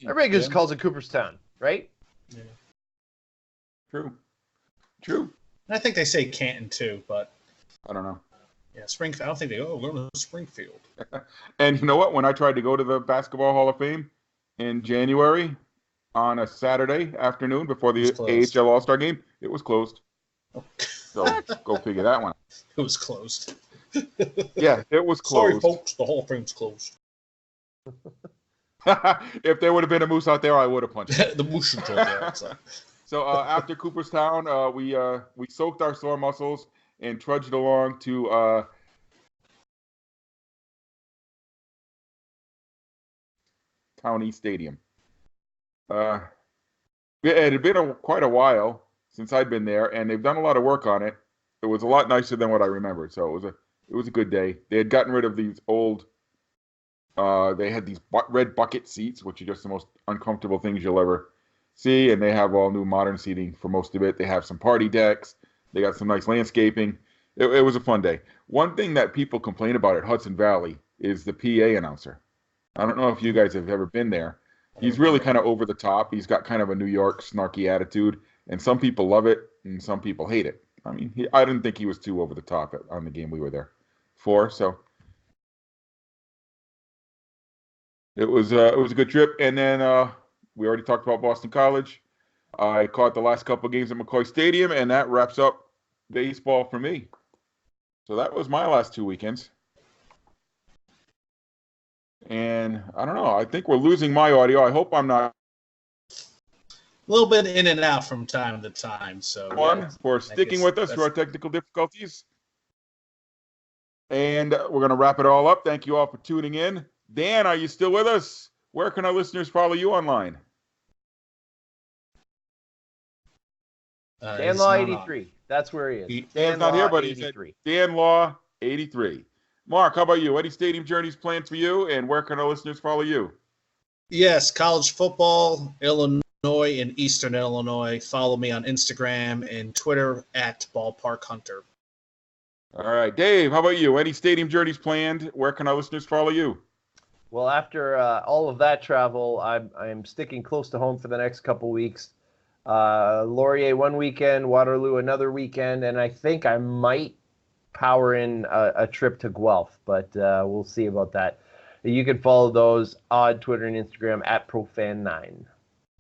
[SPEAKER 2] Everybody just calls it Cooperstown, right?
[SPEAKER 3] Yeah.
[SPEAKER 1] True.
[SPEAKER 3] And I think they say Canton too, but
[SPEAKER 1] I don't know.
[SPEAKER 3] yeah, Springfield. I don't think they go, we're going to Springfield.
[SPEAKER 1] And you know what? When I tried to go to the Basketball Hall of Fame in January on a Saturday afternoon before the AHL All-Star game, it was closed. So go figure that one out.
[SPEAKER 3] It was closed.
[SPEAKER 1] Yeah, it was closed.
[SPEAKER 3] Sorry, folks. The Hall of Fame's closed.
[SPEAKER 1] If there would have been a moose out there, I would have punched it.
[SPEAKER 3] The moose is there.
[SPEAKER 1] So after Cooperstown, we soaked our sore muscles and trudged along to County Stadium. It had been quite a while since I'd been there, and they've done a lot of work on it. It was a lot nicer than what I remembered, so it was a good day. They had gotten rid of these old. They had these red bucket seats, which are just the most uncomfortable things you'll ever see, and they have all new modern seating for most of it. They have some party decks. They got some nice landscaping. It was a fun day. One thing that people complain about at Hudson Valley is the PA announcer. I don't know if you guys have ever been there. He's really kind of over the top. He's got kind of a New York snarky attitude, and some people love it, and some people hate it. I mean, I didn't think he was too over the top on the game we were there for. So it was a good trip. And then we already talked about Boston College. I caught the last couple of games at McCoy Stadium, and that wraps up baseball for me. So that was my last 2 weekends. And I don't know. I think we're losing my audio. I hope I'm not.
[SPEAKER 3] A little bit in and out from time to time. So
[SPEAKER 1] For sticking with us through our technical difficulties. And we're going to wrap it all up. Thank you all for tuning in. Dan, are you still with us? Where can our listeners follow you online?
[SPEAKER 2] Dan Law 83. That's where he is.
[SPEAKER 1] Dan's not here, but he's at Dan Law 83. Mark, how about you? Any stadium journeys planned for you, and where can our listeners follow you?
[SPEAKER 3] Yes, college football, Illinois and Eastern Illinois. Follow me on Instagram and Twitter at Ballpark Hunter.
[SPEAKER 1] All right, Dave, how about you? Any stadium journeys planned? Where can our listeners follow you?
[SPEAKER 2] Well, after all of that travel, I'm sticking close to home for the next couple weeks. Laurier one weekend, Waterloo another weekend, and I think I might power in a trip to Guelph, but we'll see about that. You can follow those on Twitter and Instagram at Profan9.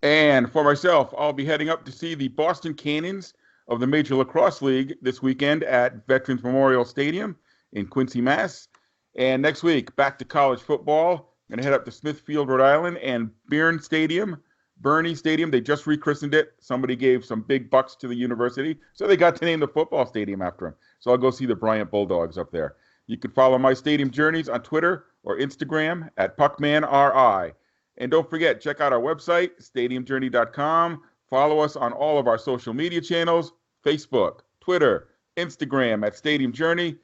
[SPEAKER 1] And for myself, I'll be heading up to see the Boston Cannons of the Major Lacrosse League this weekend at Veterans Memorial Stadium in Quincy, Mass. And next week, back to college football. I'm going to head up to Smithfield, Rhode Island, and Bernie Stadium. They just rechristened it. Somebody gave some big bucks to the university, so they got to name the football stadium after him. So I'll go see the Bryant Bulldogs up there. You can follow my stadium journeys on Twitter or Instagram at PuckmanRI. And don't forget, check out our website, stadiumjourney.com. Follow us on all of our social media channels, Facebook, Twitter, Instagram at Stadium Journey.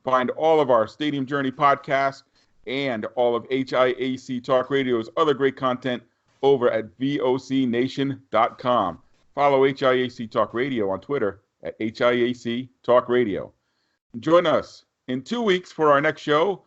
[SPEAKER 1] Find all of our Stadium Journey podcasts and all of HIAC Talk Radio's other great content over at vocnation.com. Follow HIAC Talk Radio on Twitter at HIAC Talk Radio. Join us in 2 weeks for our next show.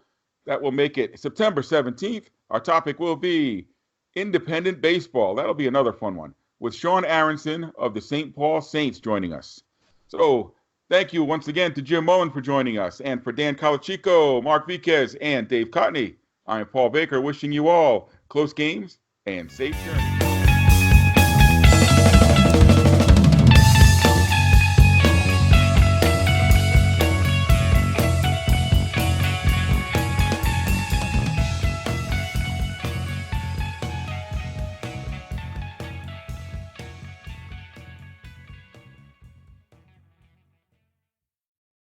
[SPEAKER 1] That will make it September 17th. Our topic will be independent baseball. That'll be another fun one with Sean Aronson of the St. Paul Saints joining us. So thank you once again to Jim Mullin for joining us, and for Dan Colachico, Mark Viquez, and Dave Cotney. I'm Paul Baker wishing you all close games and safe journeys.